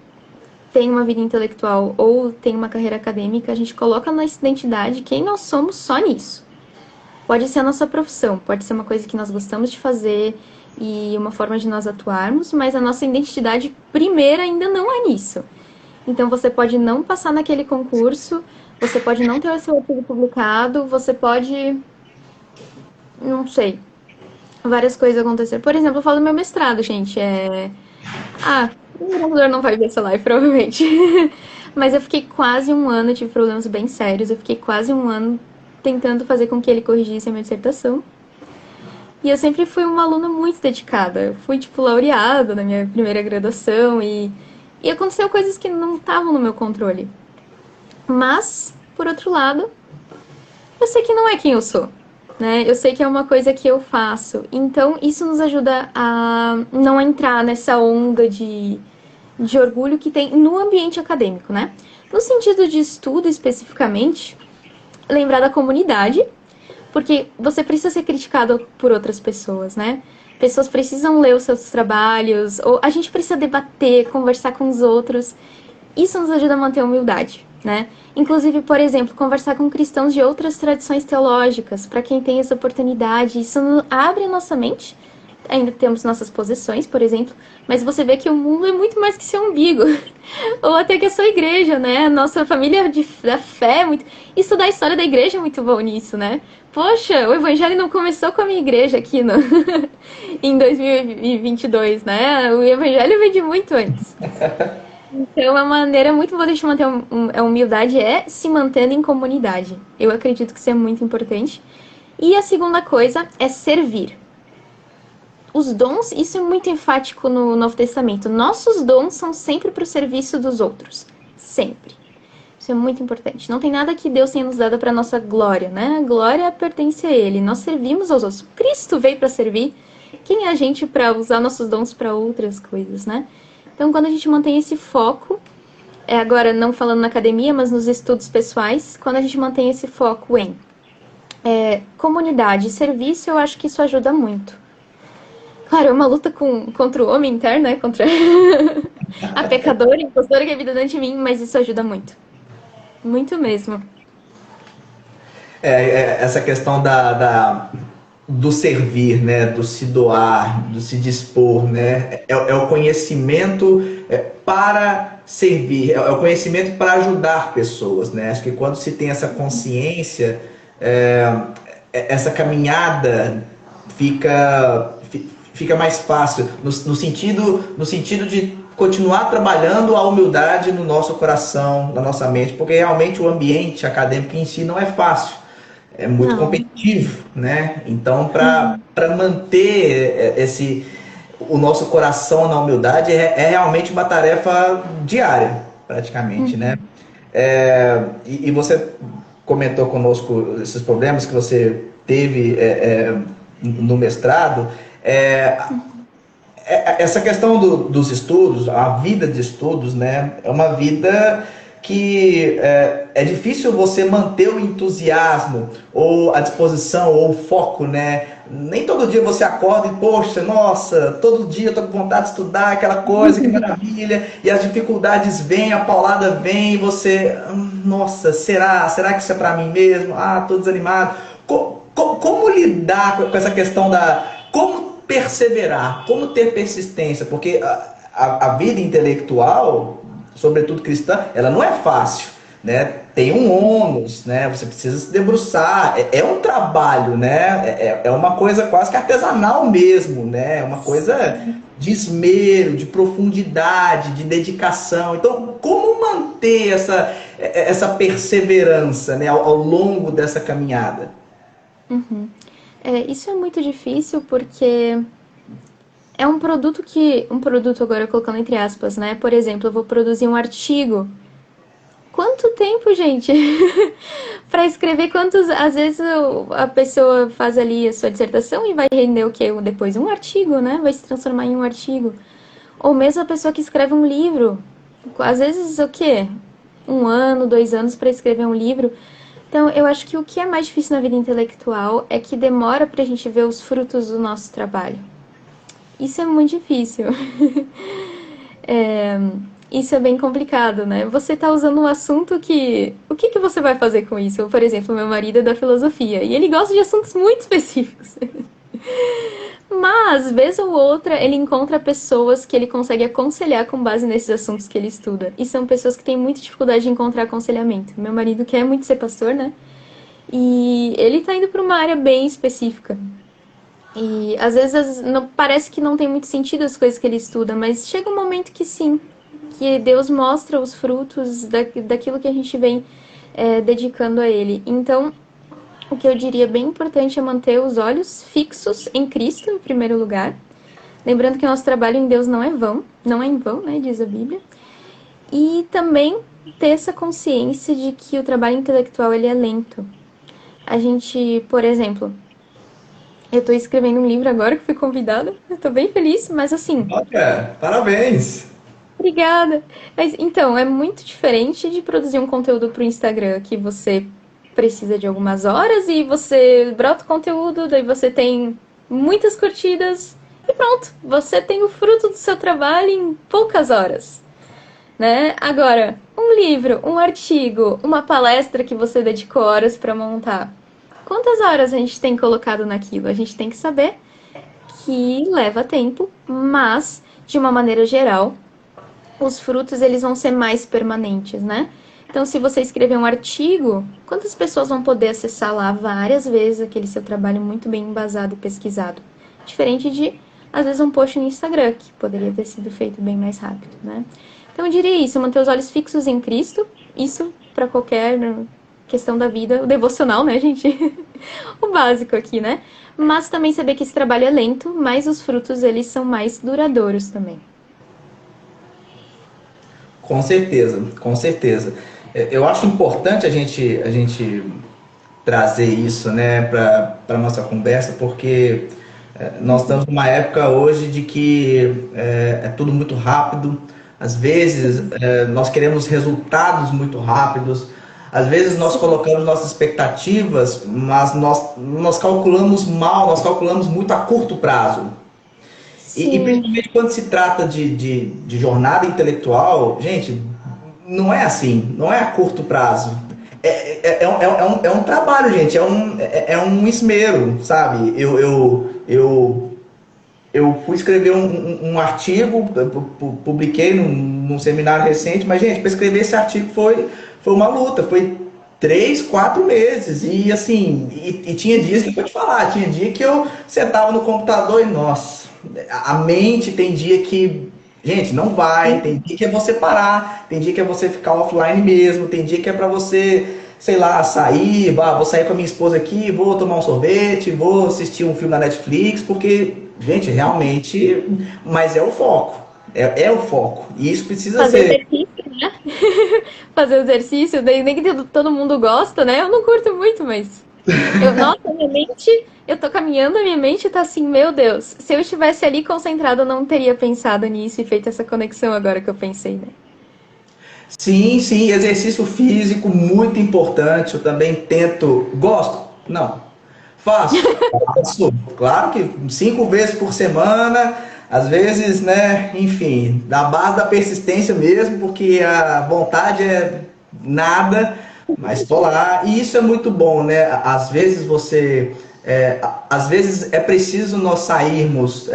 têm uma vida intelectual ou têm uma carreira acadêmica, a gente coloca na nossa identidade quem nós somos só nisso. Pode ser a nossa profissão, pode ser uma coisa que nós gostamos de fazer e uma forma de nós atuarmos, mas a nossa identidade primeira ainda não é nisso. Então você pode não passar naquele concurso, você pode não ter o seu artigo publicado, você pode, não sei, várias coisas acontecer. Por exemplo, eu falo do meu mestrado, gente, o gravador não vai ver essa live, provavelmente. Mas eu fiquei quase um ano, tive problemas bem sérios, eu fiquei quase um ano tentando fazer com que ele corrigisse a minha dissertação. E eu sempre fui uma aluna muito dedicada. Eu fui, laureada na minha primeira graduação e aconteceu coisas que não estavam no meu controle. Mas, por outro lado, eu sei que não é quem eu sou, né? Eu sei que é uma coisa que eu faço. Então, isso nos ajuda a não entrar nessa onda de orgulho que tem no ambiente acadêmico, né? No sentido de estudo, especificamente, lembrar da comunidade, porque você precisa ser criticado por outras pessoas, né? Pessoas precisam ler os seus trabalhos, ou a gente precisa debater, conversar com os outros. Isso nos ajuda a manter a humildade, né? Inclusive, por exemplo, conversar com cristãos de outras tradições teológicas, para quem tem essa oportunidade, isso abre a nossa mente. Ainda temos nossas posições, por exemplo, mas você vê que o mundo é muito mais que seu umbigo, ou até que a sua igreja, né? A nossa família da fé é muito... Estudar a história da igreja é muito bom nisso, né? Poxa, o evangelho não começou com a minha igreja aqui no... em 2022, né? O evangelho vem de muito antes. Então, uma maneira muito boa de manter a humildade é se mantendo em comunidade. Eu acredito que isso é muito importante. E a segunda coisa é servir. Os dons, isso é muito enfático no Novo Testamento. Nossos dons são sempre para o serviço dos outros. Sempre. Isso é muito importante. Não tem nada que Deus tenha nos dado para nossa glória, né? A glória pertence a Ele. Nós servimos aos outros. Cristo veio para servir. Quem é a gente para usar nossos dons para outras coisas, né? Então, quando a gente mantém esse foco, agora não falando na academia, mas nos estudos pessoais, quando a gente mantém esse foco em comunidade e serviço, eu acho que isso ajuda muito. Claro, é uma luta contra o homem interno, né? Contra a pecadora, a impostora que é vida dentro de mim, mas isso ajuda muito. Muito mesmo. Essa questão do servir, né? Do se doar, do se dispor, né? É o conhecimento para servir, é o conhecimento para ajudar pessoas, né? Acho que quando se tem essa consciência, essa caminhada fica mais fácil, no sentido de continuar trabalhando a humildade no nosso coração, na nossa mente, porque realmente o ambiente acadêmico em si não é fácil, é muito competitivo, né? Então, para manter o nosso coração na humildade é realmente uma tarefa diária, praticamente, né? E você comentou conosco esses problemas que você teve no mestrado. Essa questão dos estudos, a vida de estudos, né, é uma vida que é difícil você manter o entusiasmo, ou a disposição, ou o foco, né? Nem todo dia você acorda e, poxa, nossa, todo dia eu tô com vontade de estudar, aquela coisa, que maravilha, e as dificuldades vêm, a paulada vem, e você, nossa, será que isso é para mim mesmo? Tô desanimado. Como lidar com essa questão como perseverar, como ter persistência? Porque a vida intelectual, sobretudo cristã, ela não é fácil, né? Tem um ônus, né? Você precisa se debruçar, é um trabalho, né? É uma coisa quase que artesanal mesmo, né? É uma coisa de esmero, de profundidade, de dedicação. Então, como manter essa perseverança, né, ao longo dessa caminhada? Isso é muito difícil porque é um produto agora colocando entre aspas, né? Por exemplo, eu vou produzir um artigo. Quanto tempo, gente? Para escrever às vezes a pessoa faz ali a sua dissertação e vai render o quê? Depois um artigo, né? Vai se transformar em um artigo. Ou mesmo a pessoa que escreve um livro. Às vezes o quê? 1 ano, 2 anos para escrever um livro. Então, eu acho que o que é mais difícil na vida intelectual é que demora pra gente ver os frutos do nosso trabalho. Isso é muito difícil. Isso é bem complicado, né? Você tá usando um assunto que... O que você vai fazer com isso? Por exemplo, meu marido é da filosofia e ele gosta de assuntos muito específicos. Mas, vez ou outra, ele encontra pessoas que ele consegue aconselhar com base nesses assuntos que ele estuda. E são pessoas que têm muita dificuldade de encontrar aconselhamento. Meu marido quer muito ser pastor, né? E ele tá indo para uma área bem específica. E às vezes parece que não tem muito sentido as coisas que ele estuda, mas chega um momento que sim. Que Deus mostra os frutos daquilo que a gente vem dedicando a ele. Então, o que eu diria bem importante é manter os olhos fixos em Cristo, em primeiro lugar. Lembrando que o nosso trabalho em Deus não é em vão, né, diz a Bíblia. E também ter essa consciência de que o trabalho intelectual ele é lento. A gente, por exemplo, eu estou escrevendo um livro agora que fui convidada. Eu estou bem feliz, mas assim... Olha, parabéns! Obrigada! Mas, então, é muito diferente de produzir um conteúdo para o Instagram, que você precisa de algumas horas e você brota o conteúdo, daí você tem muitas curtidas e pronto, você tem o fruto do seu trabalho em poucas horas, né? Agora, um livro, um artigo, uma palestra que você dedicou horas para montar, quantas horas a gente tem colocado naquilo? A gente tem que saber que leva tempo, mas, de uma maneira geral, os frutos eles vão ser mais permanentes, né? Então, se você escrever um artigo, quantas pessoas vão poder acessar lá várias vezes aquele seu trabalho muito bem embasado e pesquisado? Diferente de, às vezes, um post no Instagram, que poderia ter sido feito bem mais rápido, né? Então, eu diria isso, manter os olhos fixos em Cristo, isso para qualquer questão da vida, o devocional, né, gente? O básico aqui, né? Mas também saber que esse trabalho é lento, mas os frutos, eles são mais duradouros também. Com certeza, com certeza. Eu acho importante a gente trazer isso, né, para a nossa conversa, porque nós estamos numa época hoje de que é tudo muito rápido. Às vezes nós queremos resultados muito rápidos. Às vezes nós colocamos nossas expectativas, mas nós calculamos mal, nós calculamos muito a curto prazo. E Sim. principalmente quando se trata de jornada intelectual, gente, não é assim, não é a curto prazo. É um trabalho, gente, é um esmero, sabe? Eu fui escrever um artigo, publiquei num seminário recente, mas, gente, para escrever esse artigo foi uma luta, foi 3, 4 meses, e assim, e tinha dias que eu vou te falar, tinha dia que eu sentava no computador e, nossa, a mente tem dia que, gente, não vai, tem dia que é você parar, tem dia que é você ficar offline mesmo, tem dia que é para você, sei lá, sair, vou sair com a minha esposa aqui, vou tomar um sorvete, vou assistir um filme na Netflix, porque, gente, realmente, mas é o foco, é o foco, e isso precisa Fazer ser... exercício, né? Fazer exercício, daí nem que todo mundo gosta, né? Eu não curto muito, mas nossa, minha mente, eu tô caminhando, a minha mente tá assim, meu Deus, se eu estivesse ali concentrada, eu não teria pensado nisso e feito essa conexão agora que eu pensei, né? Sim, sim, exercício físico muito importante. Eu também tento. Gosto? Não. Faço? Faço. Claro que 5 vezes por semana, às vezes, né? Enfim, da base da persistência mesmo, porque a vontade é nada, mas estou lá. E isso é muito bom, né? Às vezes você. Às vezes é preciso nós sairmos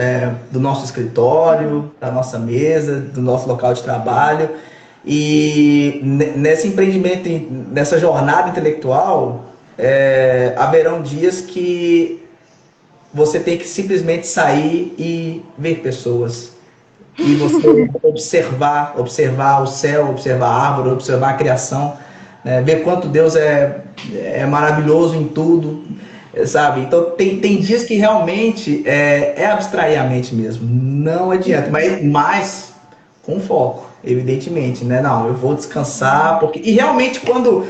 do nosso escritório, da nossa mesa, do nosso local de trabalho e nesse empreendimento, nessa jornada intelectual, haverão dias que você tem que simplesmente sair e ver pessoas. E você observar o céu, observar a árvore, observar a criação, né? Ver quanto Deus é maravilhoso em tudo, sabe? Então tem dias que realmente abstrair a mente mesmo, não adianta, mas com foco, evidentemente, né? Não, eu vou descansar, porque... E realmente quando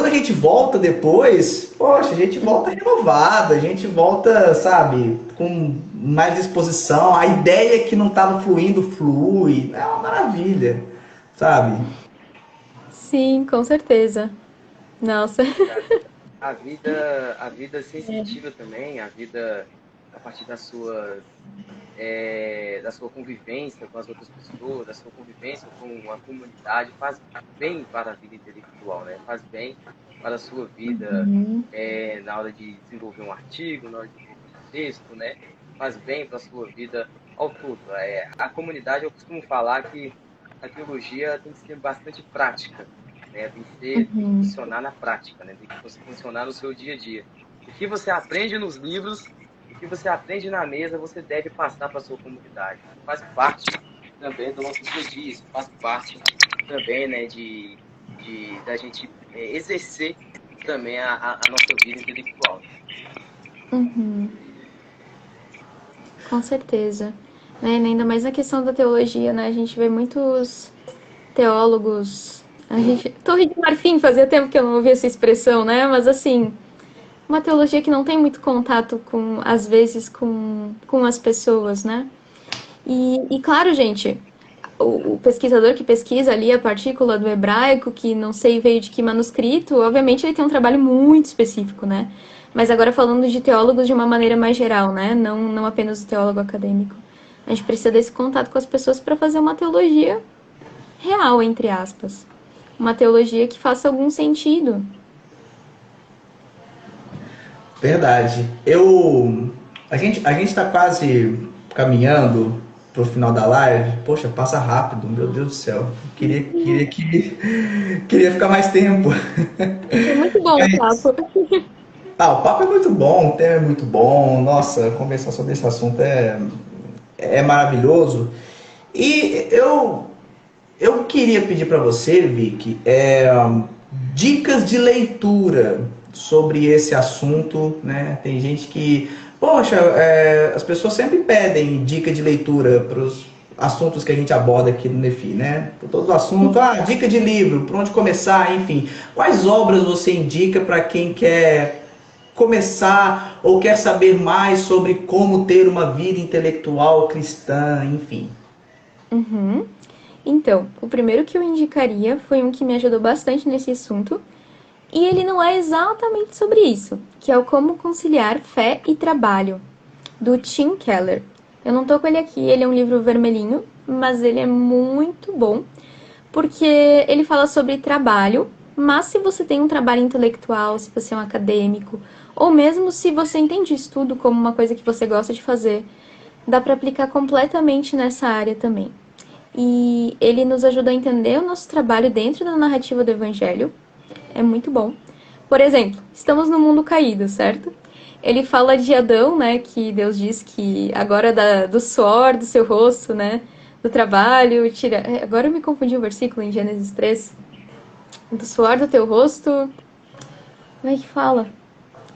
a gente volta depois, poxa, a gente volta renovado, a gente volta, sabe, com mais disposição, a ideia que não estava fluindo, flui, é uma maravilha, sabe? Sim, com certeza. Nossa. A vida é sensitiva também, a vida a partir da sua convivência com as outras pessoas, da sua convivência com a comunidade, faz bem para a vida intelectual, né? Faz bem para a sua vida na hora de desenvolver um artigo, na hora de desenvolver um texto, né? Faz bem para a sua vida ao todo. A comunidade, eu costumo falar que a teologia tem que ser bastante prática, né? Tem que funcionar na prática, né? Tem que funcionar no seu dia a dia. O que você aprende nos livros, o que você aprende na mesa, você deve passar para a sua comunidade. Faz parte também do nosso dia a dia, isso faz parte também, né, da gente exercer também a nossa vida intelectual. Uhum. Com certeza. Né? Ainda mais na questão da teologia, né? A gente vê muitos teólogos. Torre de Marfim, fazia tempo que eu não ouvia essa expressão, né? Mas assim, uma teologia que não tem muito contato com, às vezes, com as pessoas, né? E claro, gente, o pesquisador que pesquisa ali a partícula do hebraico, que não sei veio de que manuscrito, obviamente ele tem um trabalho muito específico, né? Mas agora falando de teólogos de uma maneira mais geral, né? Não apenas o teólogo acadêmico. A gente precisa desse contato com as pessoas para fazer uma teologia real, entre aspas. Uma teologia que faça algum sentido. Verdade. A gente está quase caminhando pro final da live. Poxa, passa rápido, meu Deus do céu. Queria ficar mais tempo. É muito bom o papo. O papo é muito bom, o tema é muito bom. Nossa, conversar sobre esse assunto é maravilhoso. E eu queria pedir para você, Vicky, dicas de leitura sobre esse assunto, né? Tem gente que, poxa, as pessoas sempre pedem dica de leitura para os assuntos que a gente aborda aqui no Nefi, né? Por todo o assunto, dica de livro, por onde começar, enfim. Quais obras você indica para quem quer começar ou quer saber mais sobre como ter uma vida intelectual cristã, enfim? Uhum. Então, o primeiro que eu indicaria foi um que me ajudou bastante nesse assunto, e ele não é exatamente sobre isso, que é o Como Conciliar Fé e Trabalho, do Tim Keller. Eu não tô com ele aqui, ele é um livro vermelhinho, mas ele é muito bom, porque ele fala sobre trabalho, mas se você tem um trabalho intelectual, se você é um acadêmico, ou mesmo se você entende estudo como uma coisa que você gosta de fazer, dá para aplicar completamente nessa área também. E ele nos ajuda a entender o nosso trabalho dentro da narrativa do Evangelho. É muito bom. Por exemplo, estamos no mundo caído, certo? Ele fala de Adão, né? Que Deus diz que agora do suor do seu rosto, né? Do trabalho, tira... Agora eu me confundi o versículo em Gênesis 3. Do suor do teu rosto... Como é que fala?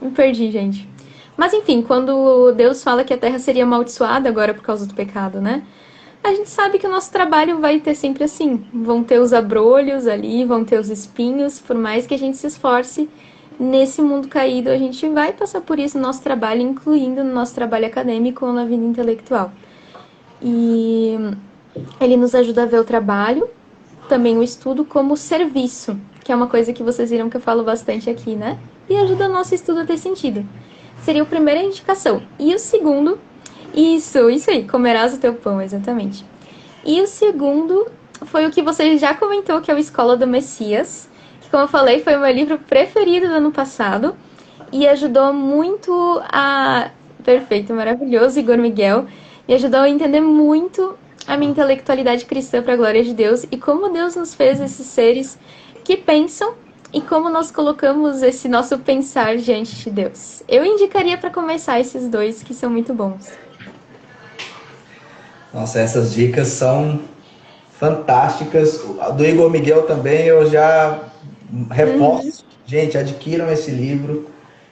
Me perdi, gente. Mas enfim, quando Deus fala que a terra seria amaldiçoada agora por causa do pecado, né? A gente sabe que o nosso trabalho vai ter sempre assim. Vão ter os abrolhos ali, vão ter os espinhos, por mais que a gente se esforce. Nesse mundo caído, a gente vai passar por isso no nosso trabalho, incluindo no nosso trabalho acadêmico ou na vida intelectual. E ele nos ajuda a ver o trabalho, também o estudo como serviço, que é uma coisa que vocês viram que eu falo bastante aqui, né? E ajuda o nosso estudo a ter sentido. Seria a primeira indicação. E o segundo... Isso aí, comerás o teu pão, exatamente. E o segundo foi o que você já comentou, que é o Escola do Messias, que, como eu falei, foi o meu livro preferido do ano passado e ajudou muito a... Perfeito, maravilhoso, Igor Miguel. Me ajudou a entender muito a minha intelectualidade cristã para a glória de Deus e como Deus nos fez esses seres que pensam e como nós colocamos esse nosso pensar diante de Deus. Eu indicaria para começar esses dois, que são muito bons. Nossa, essas dicas são fantásticas. Do Igor Miguel também eu já reforço. Gente, adquiram esse livro.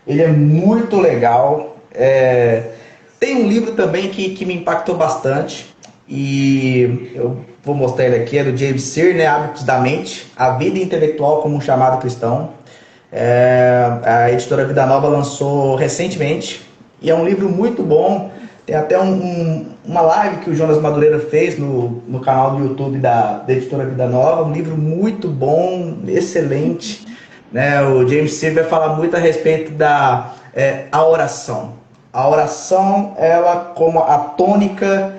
Ele é muito legal. Tem um livro também que me impactou bastante. E eu vou mostrar ele aqui. É do James Sear, né? Hábitos da Mente. A Vida Intelectual como um Chamado Cristão. A editora Vida Nova lançou recentemente. E é um livro muito bom. Tem até uma live que o Jonas Madureira fez no canal do YouTube da editora Vida Nova. Um livro muito bom, excelente. Né? O James Sear vai falar muito a respeito da a oração. A oração, ela como a tônica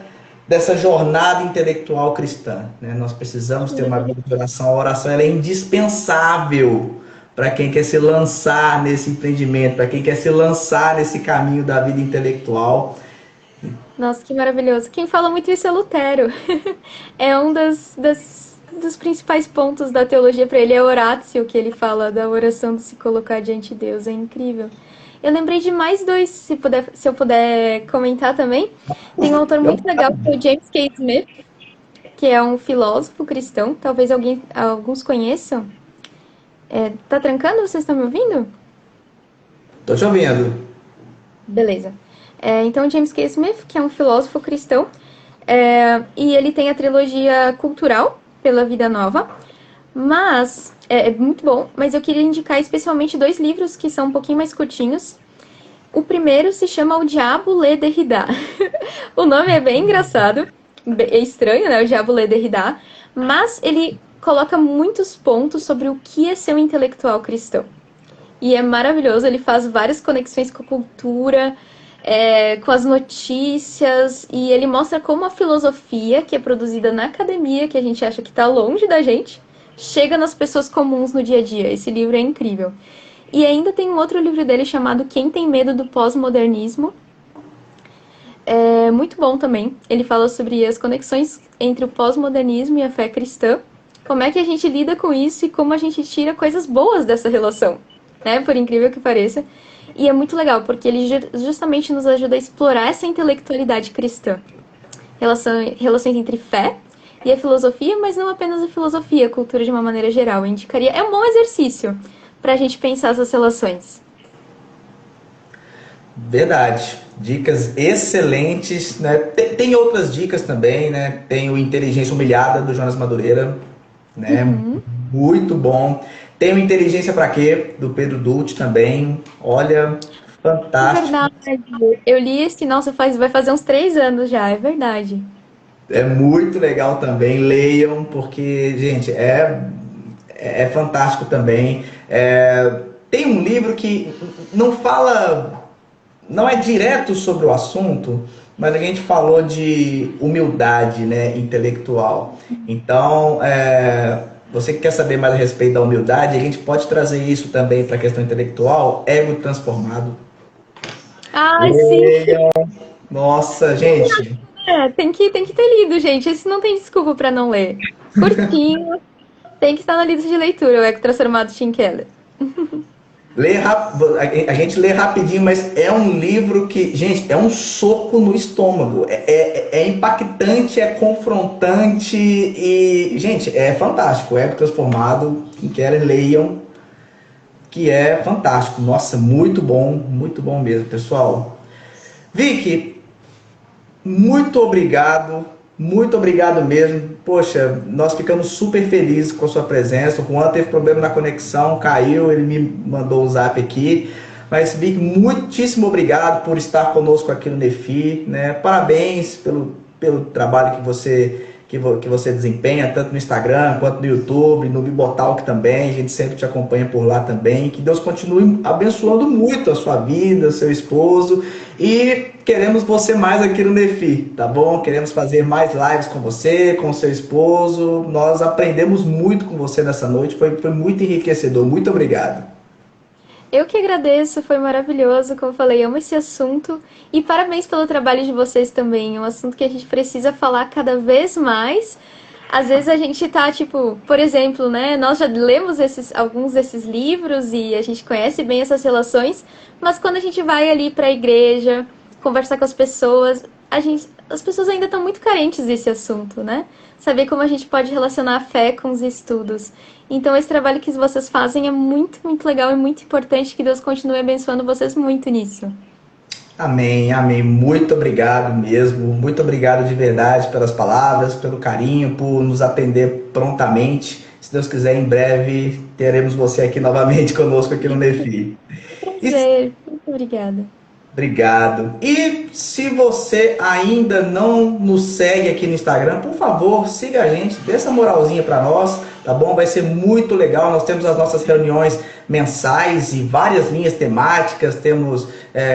dessa jornada intelectual cristã. Né? Nós precisamos ter uma vida de oração. A oração ela é indispensável para quem quer se lançar nesse empreendimento, para quem quer se lançar nesse caminho da vida intelectual. Nossa, que maravilhoso. Quem fala muito isso é Lutero. É um dos principais pontos da teologia para ele, é Horácio, que ele fala da oração de se colocar diante de Deus. É incrível. Eu lembrei de mais dois, se eu puder comentar também. Tem um autor muito legal, que é o James K. Smith, que é um filósofo cristão. Talvez alguns conheçam. Tá trancando? Vocês estão me ouvindo? Tô te ouvindo. Beleza. Então, James K. Smith, que é um filósofo cristão, e ele tem a trilogia Cultural, pela Vida Nova, mas é muito bom, mas eu queria indicar especialmente dois livros que são um pouquinho mais curtinhos. O primeiro se chama O Diabo Lê Derrida. O nome é bem engraçado, é estranho, né? O Diabo Lê Derrida, mas ele coloca muitos pontos sobre o que é ser um intelectual cristão. e é maravilhoso. Ele faz várias conexões com a cultura, com as notícias, e ele mostra como a filosofia, que é produzida na academia, que a gente acha que está longe da gente, chega nas pessoas comuns no dia a dia. Esse livro é incrível. E ainda tem um outro livro dele chamado Quem Tem Medo do Pós-Modernismo. É muito bom também. Ele fala sobre as conexões entre o pós-modernismo e a fé cristã. Como é que a gente lida com isso e como a gente tira coisas boas dessa relação, né? Por incrível que pareça. E é muito legal, porque ele justamente nos ajuda a explorar essa intelectualidade cristã. Relações entre fé e a filosofia, mas não apenas a filosofia, a cultura de uma maneira geral. Eu indicaria, é um bom exercício para a gente pensar essas relações. Verdade. Dicas excelentes, né? Tem outras dicas também, né? Tem o Inteligência Humilhada, do Jonas Madureira, né? Muito bom. Tem o Inteligência Pra Quê, do Pedro Dulce também. Olha, fantástico. Verdade. Eu li esse, nossa, vai fazer uns 3 anos já, é verdade. É muito legal também. Leiam, porque, gente, é fantástico também. Tem um livro que não fala, não é direto sobre o assunto, mas a gente falou de humildade, né, intelectual. Então, você que quer saber mais a respeito da humildade, a gente pode trazer isso também para a questão intelectual, Ego Transformado. Ai, sim. Nossa, gente. Tem que ter lido, gente. Esse não tem desculpa para não ler. Curtinho, tem que estar na lista de leitura, o Eco Transformado de Tim Keller. A gente lê rapidinho, mas é um livro que, gente, é um soco no estômago. É impactante, é confrontante e, gente, é fantástico. O Ego Transformado, quem quer, leiam, que é fantástico. Nossa, muito bom mesmo, pessoal. Vicky, muito obrigado mesmo. Poxa, nós ficamos super felizes com a sua presença. O Juan teve problema na conexão, caiu, ele me mandou o zap aqui. Mas, Vicky, muitíssimo obrigado por estar conosco aqui no Nefi, né? Parabéns pelo trabalho que você desempenha, tanto no Instagram quanto no YouTube, no Bibotalk também. A gente sempre te acompanha por lá também. Que Deus continue abençoando muito a sua vida, seu esposo. E queremos você mais aqui no Nefi, tá bom? Queremos fazer mais lives com você, com seu esposo. Nós aprendemos muito com você nessa noite, foi muito enriquecedor. Muito obrigado. Eu que agradeço, foi maravilhoso, como eu falei, amo esse assunto. E parabéns pelo trabalho de vocês também, é um assunto que a gente precisa falar cada vez mais. Às vezes a gente tá, tipo, por exemplo, né, nós já lemos alguns desses livros e a gente conhece bem essas relações, mas quando a gente vai ali para a igreja, conversar com as pessoas, as pessoas ainda estão muito carentes desse assunto, né? Saber como a gente pode relacionar a fé com os estudos. Então, esse trabalho que vocês fazem é muito, muito legal e muito importante. Que Deus continue abençoando vocês muito nisso. Amém, amém. Muito obrigado mesmo. Muito obrigado de verdade pelas palavras, pelo carinho, por nos atender prontamente. Se Deus quiser, em breve teremos você aqui novamente conosco aqui no Nefi. Prazer. Muito obrigada. Obrigado. E se você ainda não nos segue aqui no Instagram, por favor, siga a gente, dê essa moralzinha para nós, tá bom? Vai ser muito legal. Nós temos as nossas reuniões mensais e várias linhas temáticas. Temos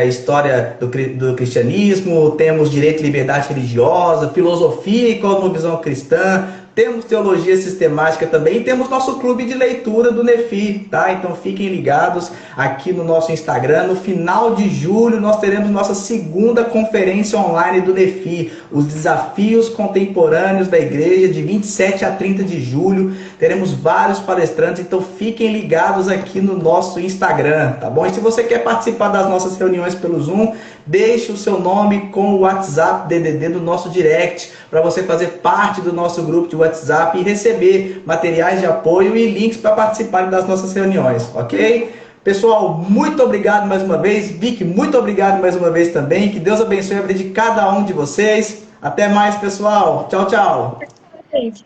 história do cristianismo, temos direito e liberdade religiosa, filosofia e cosmovisão cristã. Temos teologia sistemática também e temos nosso clube de leitura do Nefi, tá? Então fiquem ligados aqui no nosso Instagram. No final de julho nós teremos nossa segunda conferência online do Nefi, os desafios contemporâneos da igreja, de 27 a 30 de julho. Teremos vários palestrantes, então fiquem ligados aqui no nosso Instagram, tá bom? E se você quer participar das nossas reuniões pelo Zoom, deixe o seu nome com o WhatsApp DDD do nosso direct, para você fazer parte do nosso grupo de WhatsApp e receber materiais de apoio e links para participar das nossas reuniões, ok? Pessoal, muito obrigado mais uma vez. Vicky, muito obrigado mais uma vez também. Que Deus abençoe a vida de cada um de vocês. Até mais, pessoal. Tchau, tchau. Gente.